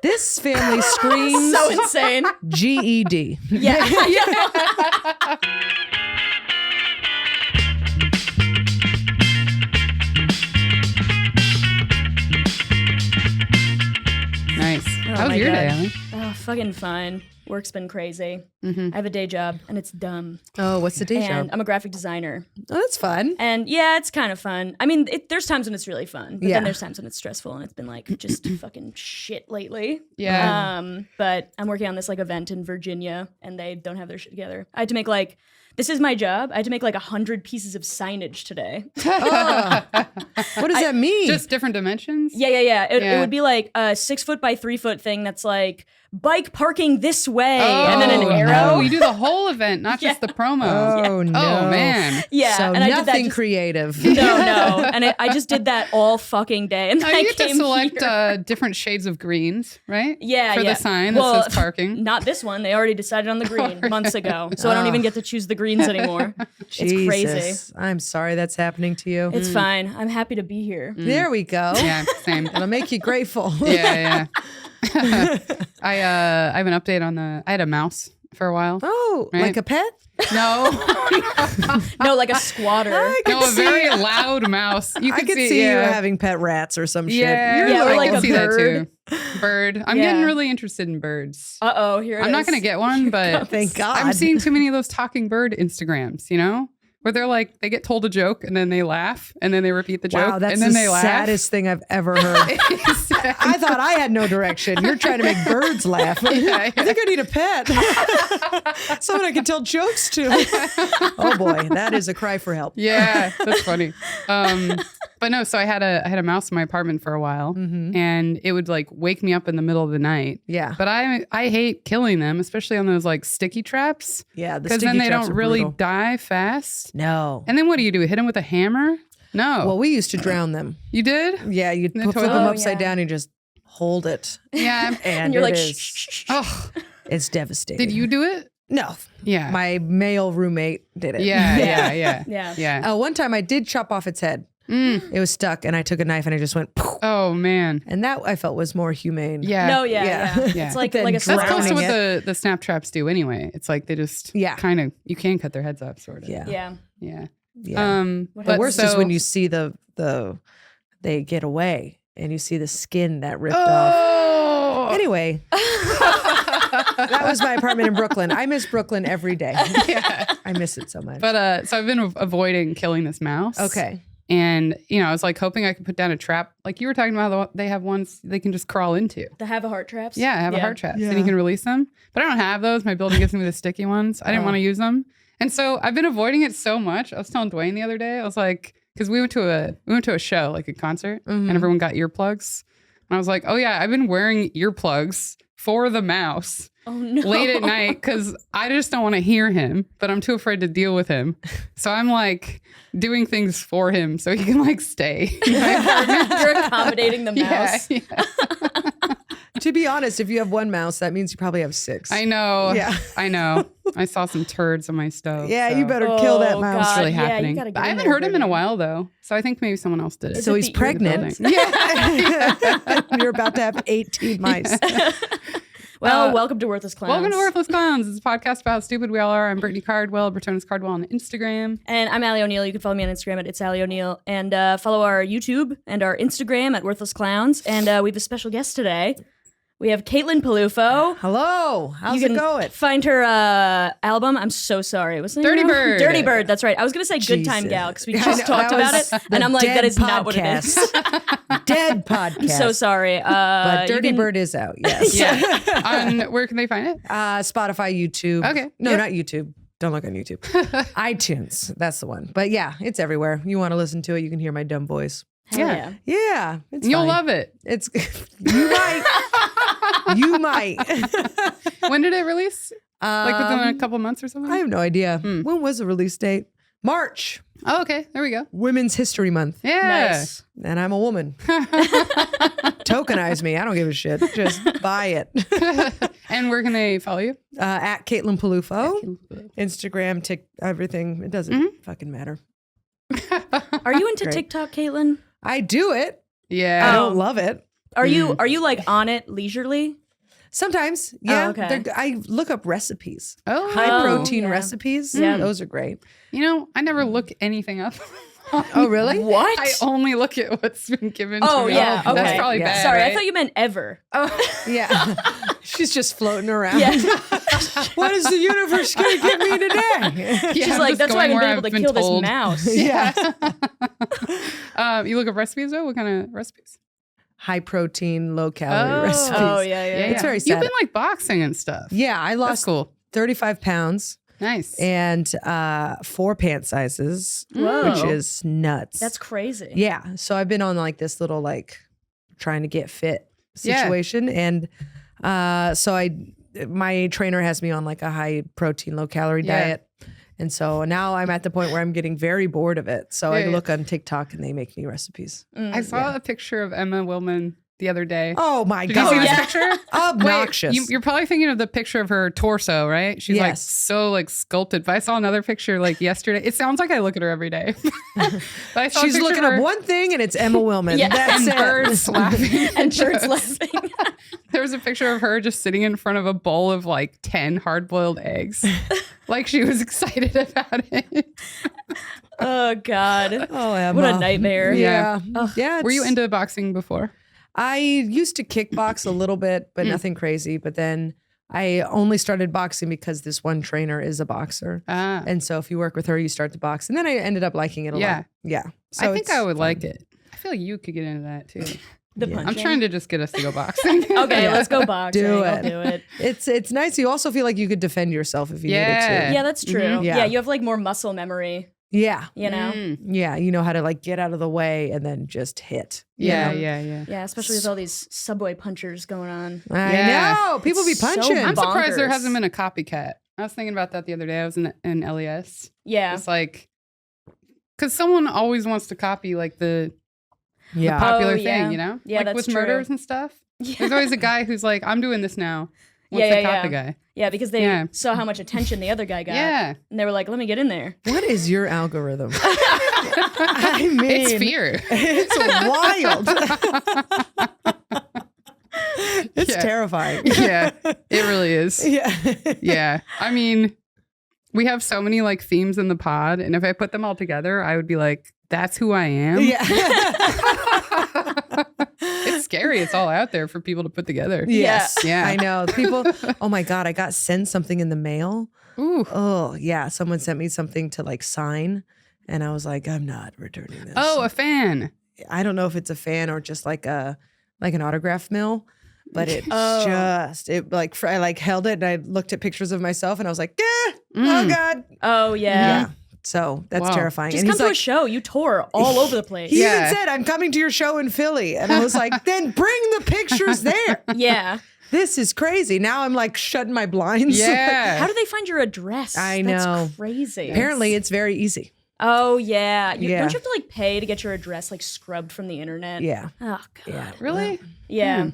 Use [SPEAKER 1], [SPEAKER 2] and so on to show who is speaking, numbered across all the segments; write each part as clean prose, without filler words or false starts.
[SPEAKER 1] This family screams
[SPEAKER 2] So insane.
[SPEAKER 1] GED.
[SPEAKER 2] Yeah.
[SPEAKER 3] Nice.
[SPEAKER 2] Oh
[SPEAKER 3] How was
[SPEAKER 2] my
[SPEAKER 3] your day,
[SPEAKER 2] God.
[SPEAKER 3] Ellie?
[SPEAKER 2] Oh, fucking fine. Work's been crazy. I have a day job and it's dumb.
[SPEAKER 1] Oh, what's the day
[SPEAKER 2] And
[SPEAKER 1] job?
[SPEAKER 2] I'm a graphic designer.
[SPEAKER 1] Oh, that's fun.
[SPEAKER 2] And yeah, it's kind of fun. I mean, there's times when it's really fun, but
[SPEAKER 1] Yeah.
[SPEAKER 2] then there's times when it's stressful and it's been like just fucking shit lately.
[SPEAKER 3] Yeah.
[SPEAKER 2] But I'm working on this like event in Virginia and they don't have their shit together. I had to make like, this is my job. I had to make like 100 pieces of signage today.
[SPEAKER 1] What does that mean?
[SPEAKER 3] Just different dimensions?
[SPEAKER 2] Yeah. It
[SPEAKER 3] Yeah.
[SPEAKER 2] would be like a 6 foot by 3 foot thing that's like bike parking this way and then an arrow.
[SPEAKER 3] Oh, you do the whole event, not just the promo.
[SPEAKER 1] Oh, no.
[SPEAKER 3] Oh, man.
[SPEAKER 2] Yeah,
[SPEAKER 1] So
[SPEAKER 2] and I did that
[SPEAKER 1] nothing
[SPEAKER 2] just-
[SPEAKER 1] creative.
[SPEAKER 2] No. And I just did that all fucking day. And
[SPEAKER 3] Oh,
[SPEAKER 2] I
[SPEAKER 3] you get to
[SPEAKER 2] came
[SPEAKER 3] select
[SPEAKER 2] here.
[SPEAKER 3] different shades of greens, right?
[SPEAKER 2] Yeah,
[SPEAKER 3] For
[SPEAKER 2] yeah.
[SPEAKER 3] the sign
[SPEAKER 2] Well,
[SPEAKER 3] that says parking.
[SPEAKER 2] Not this one. They already decided on the green months ago. So I don't even get to choose the greens anymore. It's crazy.
[SPEAKER 1] Jesus. I'm sorry that's happening to you.
[SPEAKER 2] It's fine. I'm happy to be here.
[SPEAKER 1] There we go.
[SPEAKER 3] Yeah, same.
[SPEAKER 1] It'll make you grateful.
[SPEAKER 3] Yeah. I have an update on I had a mouse for a while.
[SPEAKER 1] Oh,
[SPEAKER 3] Right.
[SPEAKER 1] like a pet?
[SPEAKER 3] No.
[SPEAKER 2] No, like a squatter.
[SPEAKER 3] No, a very loud mouse. You
[SPEAKER 1] I
[SPEAKER 3] could
[SPEAKER 1] could
[SPEAKER 3] see,
[SPEAKER 1] see you
[SPEAKER 3] yeah.
[SPEAKER 1] having pet rats or some shit.
[SPEAKER 3] Yeah,
[SPEAKER 1] You're
[SPEAKER 2] Yeah, or
[SPEAKER 3] I
[SPEAKER 2] like
[SPEAKER 3] could
[SPEAKER 2] a
[SPEAKER 3] see that
[SPEAKER 2] bird.
[SPEAKER 3] too. Bird. I'm
[SPEAKER 2] Yeah.
[SPEAKER 3] getting really interested in birds.
[SPEAKER 2] Uh-oh, here it is.
[SPEAKER 3] I'm not going to get one, but
[SPEAKER 1] Thank God.
[SPEAKER 3] I'm seeing too many of those talking bird Instagrams, you know? Where they're like, they get told a joke and then they laugh and then they repeat the joke
[SPEAKER 1] Wow, that's
[SPEAKER 3] and then
[SPEAKER 1] the
[SPEAKER 3] they laugh.
[SPEAKER 1] saddest thing I've ever heard. I thought I had no direction. You're trying to make birds laugh.
[SPEAKER 3] Yeah.
[SPEAKER 1] I think I need a pet. Someone I can tell jokes to. Oh boy, that is a cry for help.
[SPEAKER 3] Yeah, that's funny. But no, so I had a mouse in my apartment for a while, and it would like wake me up in the middle of the night.
[SPEAKER 1] Yeah.
[SPEAKER 3] But I hate killing them, especially on those like sticky traps.
[SPEAKER 1] Yeah, the
[SPEAKER 3] Because
[SPEAKER 1] sticky
[SPEAKER 3] then they
[SPEAKER 1] traps
[SPEAKER 3] don't
[SPEAKER 1] are
[SPEAKER 3] really
[SPEAKER 1] brutal.
[SPEAKER 3] die fast.
[SPEAKER 1] No.
[SPEAKER 3] And then what do? Hit them with a hammer? No.
[SPEAKER 1] Well, we used to drown them.
[SPEAKER 3] You did?
[SPEAKER 1] Yeah, you'd
[SPEAKER 3] The
[SPEAKER 1] flip them
[SPEAKER 3] toilet?
[SPEAKER 1] upside down and just hold it.
[SPEAKER 3] Yeah.
[SPEAKER 1] And
[SPEAKER 2] you're
[SPEAKER 1] it
[SPEAKER 2] like,
[SPEAKER 1] is-
[SPEAKER 2] shh, shh, shh.
[SPEAKER 3] Oh,
[SPEAKER 1] it's devastating.
[SPEAKER 3] did you do it?
[SPEAKER 1] No.
[SPEAKER 3] Yeah.
[SPEAKER 1] My male roommate did it.
[SPEAKER 3] Yeah.
[SPEAKER 2] Yeah.
[SPEAKER 1] One time I did chop off its head.
[SPEAKER 3] Mm.
[SPEAKER 1] It was stuck and I took a knife and I just went, poof,
[SPEAKER 3] Oh man.
[SPEAKER 1] and that I felt was more humane.
[SPEAKER 3] Yeah.
[SPEAKER 2] No, yeah.
[SPEAKER 3] Yeah.
[SPEAKER 2] It's like
[SPEAKER 1] Then
[SPEAKER 2] a
[SPEAKER 3] That's
[SPEAKER 1] drowning
[SPEAKER 3] close to what
[SPEAKER 1] it.
[SPEAKER 3] the snap traps do anyway. It's like they just kind of, you can cut their heads off sort of.
[SPEAKER 1] Yeah.
[SPEAKER 2] Yeah.
[SPEAKER 3] Yeah.
[SPEAKER 1] Yeah.
[SPEAKER 2] What
[SPEAKER 1] The
[SPEAKER 3] But
[SPEAKER 1] worst is
[SPEAKER 3] so-
[SPEAKER 1] when you see they get away and you see the skin that ripped off.
[SPEAKER 3] Oh.
[SPEAKER 1] Anyway, that was my apartment in Brooklyn. I miss Brooklyn every day.
[SPEAKER 3] Yeah.
[SPEAKER 1] I miss it so much.
[SPEAKER 3] But so I've been avoiding killing this mouse.
[SPEAKER 1] Okay.
[SPEAKER 3] And I was like hoping I could put down a trap, like you were talking about. They have ones they can just crawl into.
[SPEAKER 2] The have a heart traps?
[SPEAKER 3] Yeah, I have a heart trap,
[SPEAKER 1] Yeah.
[SPEAKER 3] and you can release them. But I don't have those. My building gives me the sticky ones. I didn't want to use them, and so I've been avoiding it so much. I was telling Dwayne the other day. I was like, because we went to a show, like a concert, and everyone got earplugs. And I was like, oh yeah, I've been wearing earplugs for the mouse.
[SPEAKER 2] Oh, no.
[SPEAKER 3] Late at night because I just don't want to hear him, but I'm too afraid to deal with him. So I'm like doing things for him so he can like stay in my apartment.
[SPEAKER 2] You're accommodating the mouse.
[SPEAKER 3] Yeah.
[SPEAKER 1] To be honest, if you have one mouse, that means you probably have 6.
[SPEAKER 3] I know.
[SPEAKER 1] Yeah.
[SPEAKER 3] I know. I saw some turds on my stove.
[SPEAKER 1] Yeah,
[SPEAKER 3] so
[SPEAKER 1] you better kill that
[SPEAKER 2] Oh,
[SPEAKER 1] mouse.
[SPEAKER 2] God.
[SPEAKER 3] It's really
[SPEAKER 2] Yeah, you
[SPEAKER 3] happening.
[SPEAKER 2] gotta get
[SPEAKER 3] But I
[SPEAKER 2] in
[SPEAKER 3] haven't
[SPEAKER 2] there,
[SPEAKER 3] heard him in a
[SPEAKER 2] Brittany.
[SPEAKER 3] while though. So I think maybe someone else did it.
[SPEAKER 2] Is
[SPEAKER 1] So
[SPEAKER 2] it
[SPEAKER 1] he's
[SPEAKER 2] the
[SPEAKER 1] pregnant.
[SPEAKER 2] earbuds?
[SPEAKER 3] Yeah.
[SPEAKER 1] You're about to have 18 mice.
[SPEAKER 2] Well, welcome to Worthless Clowns.
[SPEAKER 3] Welcome to Worthless Clowns. It's a podcast about how stupid we all are. I'm Brittany Cardwell, Britonis Cardwell on Instagram.
[SPEAKER 2] And I'm Allie O'Neill. You can follow me on Instagram at It's Allie O'Neill. And follow our YouTube and our Instagram at Worthless Clowns. And we have a special guest today. We have Caitlin Peluffo.
[SPEAKER 1] Hello. How's
[SPEAKER 2] You
[SPEAKER 1] it
[SPEAKER 2] can
[SPEAKER 1] going?
[SPEAKER 2] find her album. I'm so sorry. What's the name?
[SPEAKER 3] Dirty
[SPEAKER 2] now?
[SPEAKER 3] Bird.
[SPEAKER 2] Dirty Bird. That's right. I was going to say Good Time
[SPEAKER 1] Jesus.
[SPEAKER 2] Gal because we
[SPEAKER 1] I
[SPEAKER 2] just
[SPEAKER 1] know,
[SPEAKER 2] talked
[SPEAKER 1] that
[SPEAKER 2] about
[SPEAKER 1] was
[SPEAKER 2] it.
[SPEAKER 1] the
[SPEAKER 2] And I'm like, that
[SPEAKER 1] dead
[SPEAKER 2] is not what it is.
[SPEAKER 1] podcast. Dead podcast.
[SPEAKER 2] So sorry.
[SPEAKER 1] But
[SPEAKER 2] you
[SPEAKER 1] Dirty
[SPEAKER 2] can-
[SPEAKER 1] Bird is out. Yes.
[SPEAKER 3] Yeah. Where can they find it?
[SPEAKER 1] Spotify, YouTube.
[SPEAKER 3] Okay.
[SPEAKER 1] No,
[SPEAKER 3] Yep.
[SPEAKER 1] not YouTube. Don't look on YouTube. iTunes. That's the one. But yeah, it's everywhere. You want to listen to it, you can hear my dumb voice.
[SPEAKER 2] Hell
[SPEAKER 3] Yeah.
[SPEAKER 2] yeah.
[SPEAKER 1] Yeah. It's
[SPEAKER 3] You'll
[SPEAKER 1] fine.
[SPEAKER 3] love it.
[SPEAKER 1] It's you might. You might.
[SPEAKER 3] When did it release? Like within a couple months or something?
[SPEAKER 1] I have no idea. When was the release date? March.
[SPEAKER 3] Oh, okay. There we go.
[SPEAKER 1] Women's History Month.
[SPEAKER 3] Yeah.
[SPEAKER 2] Nice.
[SPEAKER 1] And I'm a woman. Tokenize me. I don't give a shit. Just buy it.
[SPEAKER 3] And where can they follow you?
[SPEAKER 1] At Caitlin Peluffo. Instagram, everything. It doesn't fucking matter.
[SPEAKER 2] Are you into
[SPEAKER 1] Great.
[SPEAKER 2] TikTok, Caitlin?
[SPEAKER 1] I do it. I
[SPEAKER 3] Yeah.
[SPEAKER 1] don't love it.
[SPEAKER 2] Are you like on it leisurely?
[SPEAKER 1] Sometimes, yeah.
[SPEAKER 2] okay.
[SPEAKER 1] I look up recipes.
[SPEAKER 3] Oh,
[SPEAKER 1] High protein
[SPEAKER 2] yeah.
[SPEAKER 1] recipes.
[SPEAKER 2] Yeah.
[SPEAKER 1] Those are great.
[SPEAKER 3] You know, I never look anything up.
[SPEAKER 1] Oh, really?
[SPEAKER 2] What?
[SPEAKER 3] I only look at what's been given to
[SPEAKER 2] Oh
[SPEAKER 3] me.
[SPEAKER 2] yeah. Okay.
[SPEAKER 3] That's probably
[SPEAKER 1] Yeah.
[SPEAKER 3] bad.
[SPEAKER 2] Sorry,
[SPEAKER 3] right?
[SPEAKER 2] I thought you meant ever.
[SPEAKER 3] Oh,
[SPEAKER 1] Yeah. She's just floating around.
[SPEAKER 2] Yeah.
[SPEAKER 1] What is the universe going to give me today?
[SPEAKER 3] yeah,
[SPEAKER 2] She's
[SPEAKER 3] I'm
[SPEAKER 2] like,
[SPEAKER 3] just
[SPEAKER 2] that's why I
[SPEAKER 3] going
[SPEAKER 2] haven't
[SPEAKER 3] where
[SPEAKER 2] been able to
[SPEAKER 3] I've
[SPEAKER 2] kill
[SPEAKER 3] told.
[SPEAKER 2] this mouse.
[SPEAKER 1] Yeah.
[SPEAKER 3] You look up recipes though? What kind of recipes?
[SPEAKER 1] High protein, low calorie recipes.
[SPEAKER 2] Oh yeah, yeah.
[SPEAKER 1] It's very
[SPEAKER 3] You've
[SPEAKER 1] sad.
[SPEAKER 3] been like boxing and stuff.
[SPEAKER 1] Yeah, I
[SPEAKER 3] That's
[SPEAKER 1] lost
[SPEAKER 3] cool.
[SPEAKER 1] 35 pounds
[SPEAKER 3] Nice.
[SPEAKER 1] and 4 pant sizes,
[SPEAKER 2] Whoa.
[SPEAKER 1] which is nuts.
[SPEAKER 2] That's crazy.
[SPEAKER 1] Yeah. So I've been on like this little like trying to get fit
[SPEAKER 3] Yeah.
[SPEAKER 1] situation. And so my trainer has me on like a high protein, low calorie
[SPEAKER 3] Yeah.
[SPEAKER 1] diet. And so now I'm at the point where I'm getting very bored of it. So I
[SPEAKER 3] Yeah.
[SPEAKER 1] look on TikTok and they make me recipes.
[SPEAKER 3] I saw a picture of Emma Willman the other day.
[SPEAKER 1] Oh my
[SPEAKER 3] Did you
[SPEAKER 1] God.
[SPEAKER 3] see this
[SPEAKER 2] yeah.
[SPEAKER 3] picture?
[SPEAKER 1] Obnoxious.
[SPEAKER 3] Wait, you're probably thinking of the picture of her torso, right? She's like
[SPEAKER 1] Yes.
[SPEAKER 3] so like sculpted. But I saw another picture like yesterday. It sounds like I look at her every day. But I saw a
[SPEAKER 1] She's
[SPEAKER 3] picture
[SPEAKER 1] looking
[SPEAKER 3] of her
[SPEAKER 1] up one thing and it's Emma Willman.
[SPEAKER 2] Yeah.
[SPEAKER 1] That's
[SPEAKER 3] and
[SPEAKER 1] it.
[SPEAKER 3] birds laughing.
[SPEAKER 2] And birds laughing.
[SPEAKER 3] There was a picture of her just sitting in front of a bowl of like 10 hard-boiled eggs. Like she was excited about it.
[SPEAKER 2] Oh God.
[SPEAKER 1] Oh, Emma.
[SPEAKER 2] What a nightmare.
[SPEAKER 1] Yeah.
[SPEAKER 2] Ugh.
[SPEAKER 1] Yeah.
[SPEAKER 3] Were you
[SPEAKER 1] it's-
[SPEAKER 3] into boxing before?
[SPEAKER 1] I used to kickbox a little bit, but nothing crazy. But then I only started boxing because this one trainer is a boxer.
[SPEAKER 3] Ah,
[SPEAKER 1] And so if you work with her, you start to box. And then I ended up liking it a
[SPEAKER 3] Yeah.
[SPEAKER 1] lot. Yeah.
[SPEAKER 3] I think
[SPEAKER 1] it's
[SPEAKER 3] I would
[SPEAKER 1] fun.
[SPEAKER 3] like it. I feel like you could get into that too.
[SPEAKER 2] The
[SPEAKER 1] Yeah.
[SPEAKER 2] punching.
[SPEAKER 3] I'm trying to just get us to go boxing.
[SPEAKER 2] Okay,
[SPEAKER 1] Yeah.
[SPEAKER 2] let's go boxing.
[SPEAKER 1] Do
[SPEAKER 2] I'll
[SPEAKER 1] it.
[SPEAKER 2] do it.
[SPEAKER 1] It's nice. You also feel like you could defend yourself if you needed
[SPEAKER 3] Yeah.
[SPEAKER 1] to.
[SPEAKER 2] Yeah, that's true.
[SPEAKER 3] Mhm.
[SPEAKER 1] Yeah.
[SPEAKER 2] Yeah, you have like more muscle memory,
[SPEAKER 1] Yeah.
[SPEAKER 2] you know?
[SPEAKER 3] Mm.
[SPEAKER 1] Yeah. You know how to like get out of the way and then just hit. you
[SPEAKER 3] Yeah,
[SPEAKER 1] know?
[SPEAKER 3] yeah.
[SPEAKER 2] Yeah, especially with all these subway punchers going on.
[SPEAKER 1] I
[SPEAKER 3] Yeah.
[SPEAKER 1] know. People be
[SPEAKER 2] It's so
[SPEAKER 1] punching.
[SPEAKER 3] I'm surprised there
[SPEAKER 2] Bonkers.
[SPEAKER 3] hasn't been a copycat. I was thinking about that the other day. I was in LES.
[SPEAKER 2] Yeah.
[SPEAKER 3] It's like, because someone always wants to copy like the
[SPEAKER 1] yeah.
[SPEAKER 3] popular
[SPEAKER 2] Oh, yeah.
[SPEAKER 3] thing, you know?
[SPEAKER 2] Yeah,
[SPEAKER 3] like
[SPEAKER 2] that's
[SPEAKER 3] with
[SPEAKER 2] true.
[SPEAKER 3] murders and stuff.
[SPEAKER 2] Yeah.
[SPEAKER 3] There's always a guy who's like, I'm doing this now. What's
[SPEAKER 2] Yeah,
[SPEAKER 3] the
[SPEAKER 2] yeah,
[SPEAKER 3] copy
[SPEAKER 2] yeah.
[SPEAKER 3] guy?
[SPEAKER 2] Yeah, because they
[SPEAKER 3] Yeah.
[SPEAKER 2] saw how much attention the other guy got.
[SPEAKER 3] Yeah.
[SPEAKER 2] And they were like, let me get in there.
[SPEAKER 1] What is your algorithm? I mean,
[SPEAKER 3] It's fear.
[SPEAKER 1] It's wild. It's
[SPEAKER 3] Yeah.
[SPEAKER 1] terrifying.
[SPEAKER 3] Yeah, it really is.
[SPEAKER 1] Yeah.
[SPEAKER 3] Yeah. I mean, we have so many like themes in the pod, and if I put them all together, I would be like, that's who I am.
[SPEAKER 1] Yeah.
[SPEAKER 3] It's scary. It's all out there for people to put together.
[SPEAKER 1] Yes.
[SPEAKER 3] Yeah.
[SPEAKER 1] I know. People, oh my God, I got sent something in the mail.
[SPEAKER 3] Ooh.
[SPEAKER 1] Oh, yeah. Someone sent me something to like sign. And I was like, I'm not returning this.
[SPEAKER 3] Oh, a fan.
[SPEAKER 1] I don't know if it's a fan or just like an autograph mill. But it
[SPEAKER 2] Oh.
[SPEAKER 1] I like held it and I looked at pictures of myself and I was like, oh
[SPEAKER 3] Mm.
[SPEAKER 1] God.
[SPEAKER 2] Oh, yeah.
[SPEAKER 1] Yeah. So that's
[SPEAKER 3] Wow.
[SPEAKER 1] terrifying.
[SPEAKER 2] Just
[SPEAKER 1] and
[SPEAKER 2] come
[SPEAKER 1] he's
[SPEAKER 2] to a
[SPEAKER 1] like,
[SPEAKER 2] show. You tour all over the place.
[SPEAKER 1] he
[SPEAKER 3] Yeah.
[SPEAKER 1] even said, I'm coming to your show in Philly. And I was like, then bring the pictures there.
[SPEAKER 2] Yeah.
[SPEAKER 1] This is crazy. Now I'm like shutting my blinds.
[SPEAKER 3] Yeah.
[SPEAKER 2] How do they find your address?
[SPEAKER 1] I
[SPEAKER 2] That's
[SPEAKER 1] know.
[SPEAKER 2] crazy.
[SPEAKER 1] Apparently it's very easy.
[SPEAKER 2] Oh, yeah.
[SPEAKER 1] Yeah.
[SPEAKER 2] Don't you have to like pay to get your address like scrubbed from the internet?
[SPEAKER 1] Yeah.
[SPEAKER 2] Oh, God.
[SPEAKER 1] Yeah.
[SPEAKER 3] Really?
[SPEAKER 2] Yeah.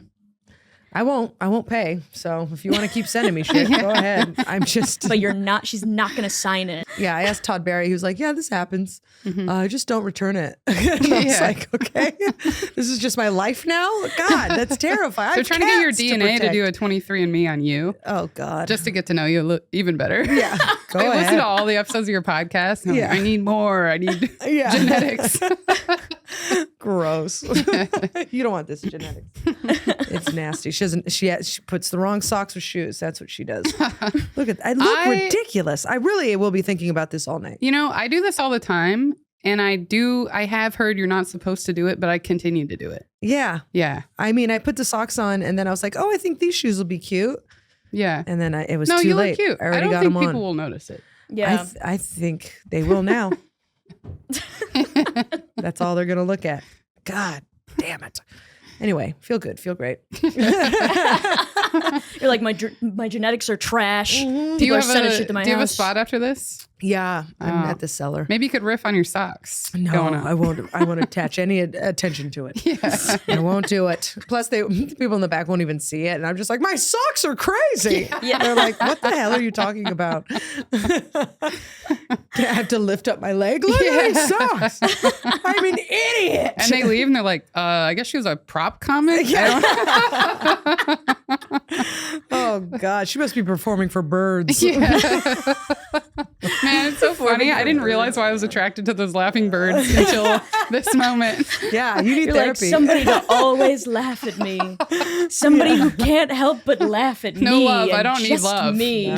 [SPEAKER 1] I won't pay. So if you want to keep sending me shit, go ahead. I'm just
[SPEAKER 2] But she's not going to sign it.
[SPEAKER 1] yeah, I asked Todd Barry. He was like, "Yeah, this happens. Just don't return it." And I was
[SPEAKER 3] Yeah.
[SPEAKER 1] like, "Okay, this is just my life now." God, that's terrifying. I
[SPEAKER 3] They're
[SPEAKER 1] have
[SPEAKER 3] trying to get your
[SPEAKER 1] cats
[SPEAKER 3] DNA to
[SPEAKER 1] protect.
[SPEAKER 3] do a 23andMe on you
[SPEAKER 1] Oh God,
[SPEAKER 3] just to get to know you even better.
[SPEAKER 1] yeah. Go
[SPEAKER 3] I listen
[SPEAKER 1] ahead.
[SPEAKER 3] to all the episodes of your podcast. And I'm
[SPEAKER 1] Yeah.
[SPEAKER 3] like, I need more. I need
[SPEAKER 1] Yeah.
[SPEAKER 3] genetics.
[SPEAKER 1] Gross. You don't want this genetics. It's nasty. She puts the wrong socks with shoes. That's what she does. I look ridiculous. I really will be thinking about this all night.
[SPEAKER 3] You know, I do this all the time. And I have heard you're not supposed to do it, but I continue to do it.
[SPEAKER 1] Yeah.
[SPEAKER 3] Yeah.
[SPEAKER 1] I mean, I put the socks on and then I was like, "Oh, I think these shoes will be cute."
[SPEAKER 3] Yeah.
[SPEAKER 1] And then it was
[SPEAKER 3] No,
[SPEAKER 1] too
[SPEAKER 3] you
[SPEAKER 1] late.
[SPEAKER 3] look cute.
[SPEAKER 1] I
[SPEAKER 3] I
[SPEAKER 1] already
[SPEAKER 3] don't
[SPEAKER 1] got
[SPEAKER 3] think
[SPEAKER 1] them
[SPEAKER 3] people
[SPEAKER 1] on.
[SPEAKER 3] will notice it.
[SPEAKER 2] Yeah.
[SPEAKER 1] I think they will now. That's all they're gonna look at. God damn it. Anyway, feel good, feel great.
[SPEAKER 2] You're like my genetics are trash.
[SPEAKER 3] Do you
[SPEAKER 2] People are
[SPEAKER 3] have
[SPEAKER 2] sending shit to my
[SPEAKER 3] do you have a
[SPEAKER 2] house.
[SPEAKER 3] spot after this?
[SPEAKER 1] Yeah, I'm at the cellar.
[SPEAKER 3] Maybe you could riff on your socks.
[SPEAKER 1] No,
[SPEAKER 3] going on.
[SPEAKER 1] I won't. I won't attach any attention to it.
[SPEAKER 3] Yeah.
[SPEAKER 1] I won't do it. Plus, people in the back won't even see it, and I'm just like, my socks are crazy.
[SPEAKER 2] Yeah.
[SPEAKER 1] They're like, what the hell are you talking about? I have to lift up my leg. Look at my socks. I'm an idiot.
[SPEAKER 3] And they leave and they're like, I guess she was a prop comic.
[SPEAKER 1] Oh God, she must be performing for birds.
[SPEAKER 3] Yeah. Man, it's so funny. I didn't realize why I was attracted to those laughing birds until this moment.
[SPEAKER 1] Yeah, you need
[SPEAKER 2] You're like
[SPEAKER 1] therapy.
[SPEAKER 2] somebody to always laugh at me. Somebody who can't help but laugh at
[SPEAKER 3] No
[SPEAKER 2] me.
[SPEAKER 3] love. I
[SPEAKER 2] and
[SPEAKER 3] don't need
[SPEAKER 2] just
[SPEAKER 3] love.
[SPEAKER 2] Me.
[SPEAKER 1] No.